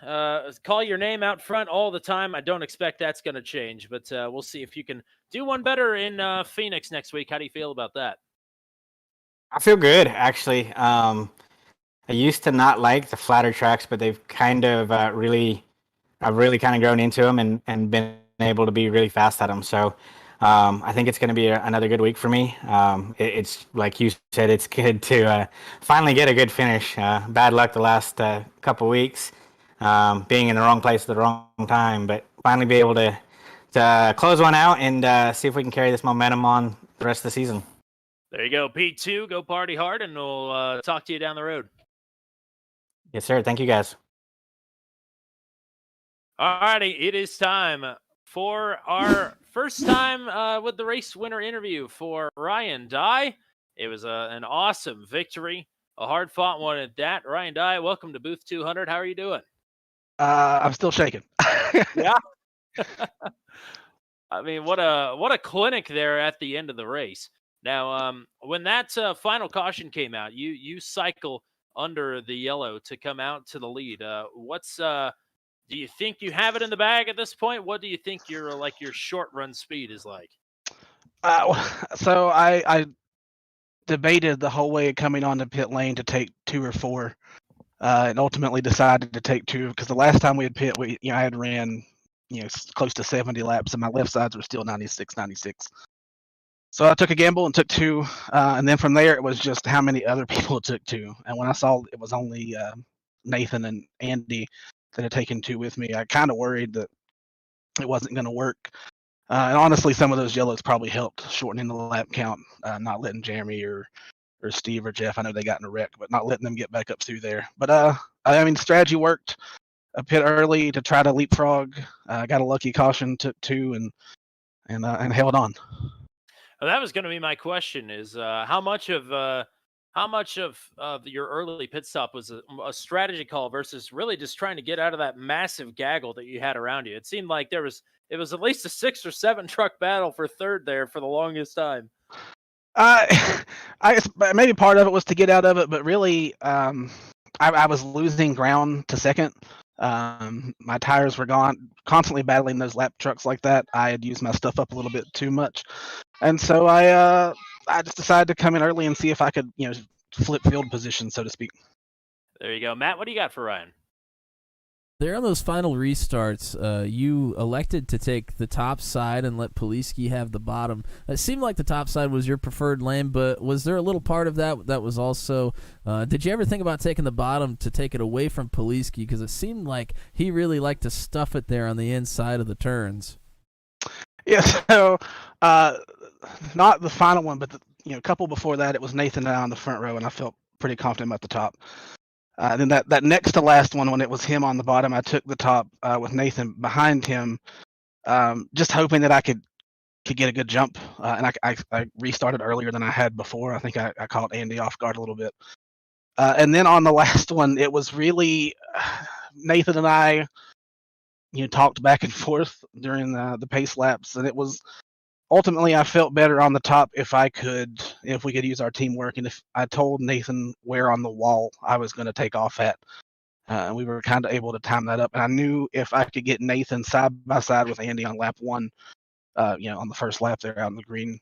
[SPEAKER 1] Call your name out front all the time. I don't expect that's going to change, but we'll see if you can do one better in Phoenix next week. How do you feel about that?
[SPEAKER 7] I feel good, actually. I used to not like the flatter tracks, but they've kind of I've really kind of grown into them and been able to be really fast at them. So I think it's going to be another good week for me. It's like you said, it's good to finally get a good finish. Bad luck the last couple weeks, being in the wrong place at the wrong time, but finally be able to close one out and see if we can carry this momentum on the rest of the season.
[SPEAKER 1] There you go, P2. Go party hard, and we'll talk to you down the road.
[SPEAKER 7] Yes, sir. Thank you, guys.
[SPEAKER 1] All righty, it is time for our first time with the race winner interview for Ryan Dye. It was an awesome victory, a hard-fought one at that. Ryan Dye, welcome to Booth 200. How are you doing?
[SPEAKER 8] I'm still shaking.
[SPEAKER 1] Yeah. I mean, what a clinic there at the end of the race. Now, when that final caution came out, you cycle under the yellow to come out to the lead. Do you think you have it in the bag at this point? What do you think your short run speed is like?
[SPEAKER 8] So I debated the whole way coming on the pit lane to take 2 or 4, and ultimately decided to take 2 because the last time we had pit, I had ran close to 70 laps and my left sides were still 96. So I took a gamble and took 2, and then from there it was just how many other people took 2. And when I saw it was only Nathan and Andy that had taken 2 with me, I kind of worried that it wasn't going to work. And honestly, some of those yellows probably helped shortening the lap count, not letting Jeremy or Steve or Jeff, I know they got in a wreck, but not letting them get back up through there. But I mean, strategy worked. A pit early to try to leapfrog. Got a lucky caution, took 2, and held on.
[SPEAKER 1] Well, that was going to be my question: is how much of your early pit stop was a strategy call versus really just trying to get out of that massive gaggle that you had around you? It seemed like it was at least a 6 or 7 truck battle for third there for the longest time.
[SPEAKER 8] I maybe part of it was to get out of it, but really, I was losing ground to second. My tires were gone, constantly battling those lap trucks like that. I had used my stuff up a little bit too much, and so I just decided to come in early and see if I could, flip field position, so to speak.
[SPEAKER 1] There you go, Matt. What do you got for Ryan?
[SPEAKER 4] There on those final restarts, you elected to take the top side and let Poliski have the bottom. It seemed like the top side was your preferred lane, but was there a little part of that was also, did you ever think about taking the bottom to take it away from Poliski? Because it seemed like he really liked to stuff it there on the inside of the turns.
[SPEAKER 8] Yeah, so not the final one, but a couple before that, it was Nathan and I on the front row, and I felt pretty confident about the top. Then that next to last one, when it was him on the bottom, I took the top with Nathan behind him, just hoping that I could get a good jump. And I restarted earlier than I had before. I think I caught Andy off guard a little bit. And then on the last one, it was really Nathan and I, talked back and forth during the pace laps, and it was ultimately I felt better on the top if we could use our teamwork, and if I told Nathan where on the wall I was going to take off at, and we were kind of able to time that up. And I knew if I could get Nathan side by side with Andy on lap 1, on the first lap there out in the green,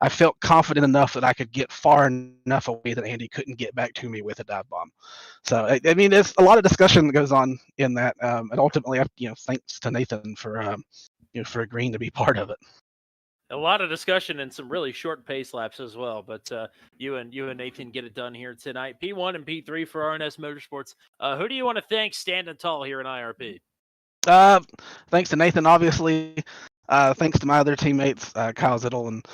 [SPEAKER 8] I felt confident enough that I could get far enough away that Andy couldn't get back to me with a dive bomb. So I mean, there's a lot of discussion that goes on in that, and ultimately, thanks to Nathan for agreeing to be part of it.
[SPEAKER 1] A lot of discussion and some really short pace laps as well, but you and Nathan get it done here tonight. P1 and P3 for RNS Motorsports. Who do you want to thank standing tall here in IRP?
[SPEAKER 8] Thanks to Nathan, obviously. Thanks to my other teammates, Kyle Zittel and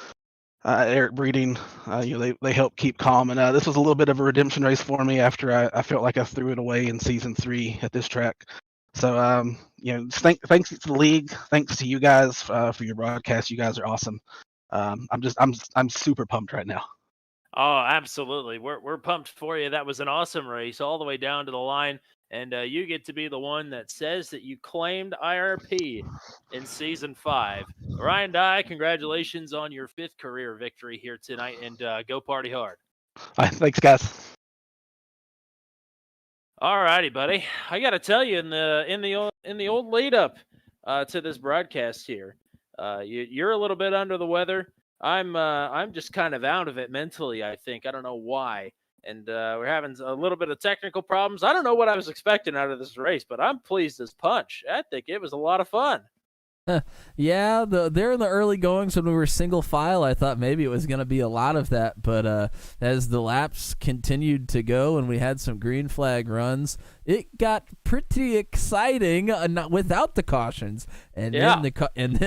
[SPEAKER 8] Eric Breeding. They helped keep calm, and this was a little bit of a redemption race for me after I felt like I threw it away in season 3 at this track. So, thanks to the league. Thanks to you guys for your broadcast. You guys are awesome. I'm super pumped right now.
[SPEAKER 1] Oh, absolutely. We're pumped for you. That was an awesome race all the way down to the line. And you get to be the one that says that you claimed IRP in season 5. Ryan Dye, congratulations on your 5th career victory here tonight, and go party hard.
[SPEAKER 8] All right, thanks, guys.
[SPEAKER 1] All righty, buddy. I got to tell you, in the old lead up to this broadcast here, you're a little bit under the weather. I'm just kind of out of it mentally, I think. I don't know why. And we're having a little bit of technical problems. I don't know what I was expecting out of this race, but I'm pleased as punch. I think it was a lot of fun.
[SPEAKER 4] Yeah, there in the early goings when we were single file, I thought maybe it was going to be a lot of that. But as the laps continued to go and we had some green flag runs, it got pretty exciting without the cautions. And then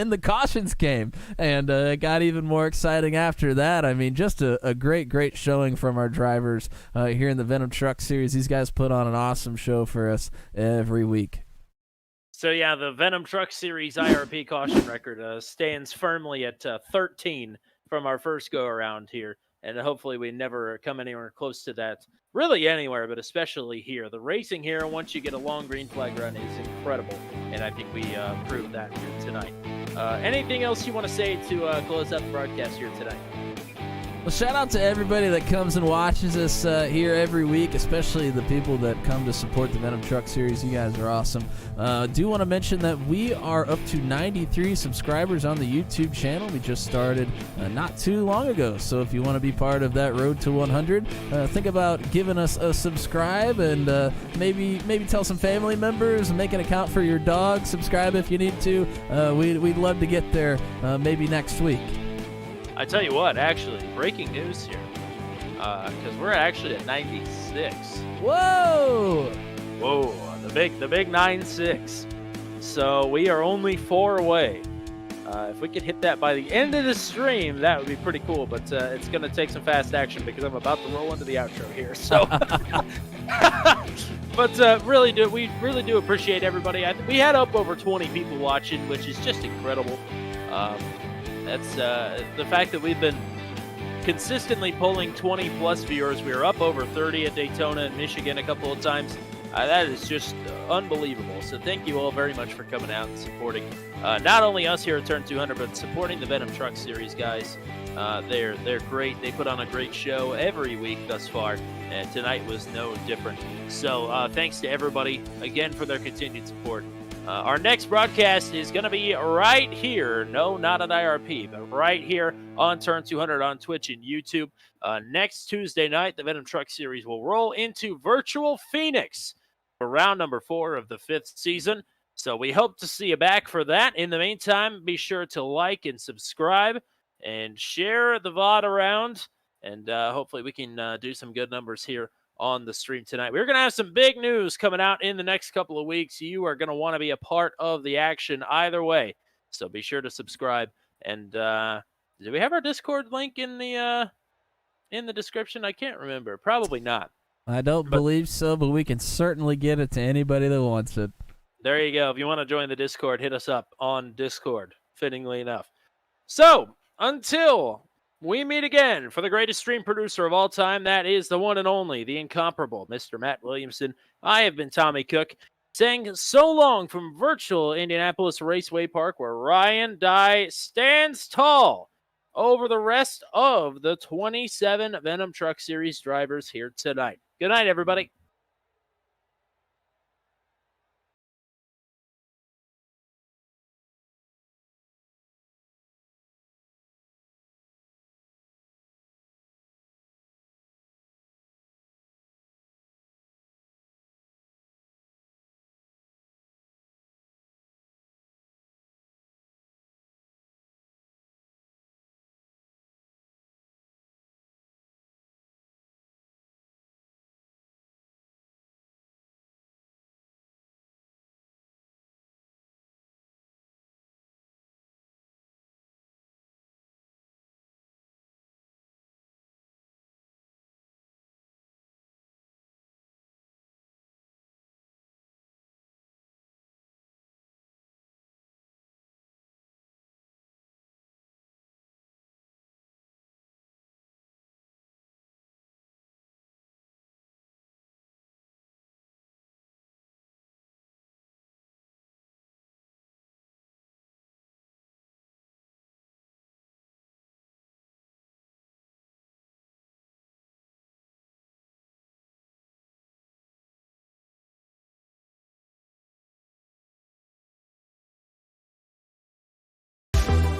[SPEAKER 4] the cautions came, and it got even more exciting after that. I mean, just a great showing from our drivers here in the Venom Truck Series. These guys put on an awesome show for us every week.
[SPEAKER 1] So, yeah, the Venom Truck Series IRP caution record stands firmly at 13 from our first go-around here, and hopefully we never come anywhere close to that, really anywhere, but especially here. The racing here, once you get a long green flag run, is incredible, and I think we proved that here tonight. Anything else you want to say to close out the broadcast here tonight?
[SPEAKER 4] Well, shout out to everybody that comes and watches us here every week, especially the people that come to support the Venom Truck Series. You guys are awesome. Do want to mention that we are up to 93 subscribers on the YouTube channel. We just started not too long ago, so if you want to be part of that road to 100, think about giving us a subscribe, and maybe tell some family members, and make an account for your dog. Subscribe if you need to. We'd love to get there maybe next week.
[SPEAKER 1] I tell you what, actually, breaking news here, because we're actually at 96.
[SPEAKER 4] Whoa!
[SPEAKER 1] Whoa, the big 9-6. So we are only 4 away. If we could hit that by the end of the stream, that would be pretty cool. But it's going to take some fast action because I'm about to roll into the outro here. So, but we really do appreciate everybody. We had up over 20 people watching, which is just incredible. That's the fact that we've been consistently pulling 20 plus viewers. We were up over 30 at Daytona and Michigan a couple of times. That is just unbelievable. So thank you all very much for coming out and supporting not only us here at Turn 200, but supporting the Venom Truck Series guys. They're great. They put on a great show every week thus far, and tonight was no different. So thanks to everybody again for their continued support. Our next broadcast is going to be right here. No, not at IRP, but right here on Turn 200 on Twitch and YouTube. Next Tuesday night, the Venom Truck Series will roll into virtual Phoenix for round number 4 of the 5th season. So we hope to see you back for that. In the meantime, be sure to like and subscribe and share the VOD around. And hopefully we can do some good numbers here on the stream tonight. We're going to have some big news coming out in the next couple of weeks. You are going to want to be a part of the action either way. So be sure to subscribe. And do we have our Discord link in the description? I can't remember. Probably not.
[SPEAKER 4] I don't believe so, but we can certainly get it to anybody that wants it.
[SPEAKER 1] There you go. If you want to join the Discord, hit us up on Discord, fittingly enough. So, until we meet again for the greatest stream producer of all time, that is the one and only, the incomparable Mr. Matt Williamson. I have been Tommy Cook, saying so long from virtual Indianapolis Raceway Park, where Ryan Dye stands tall over the rest of the 27 Venom Truck Series drivers here tonight. Good night, everybody.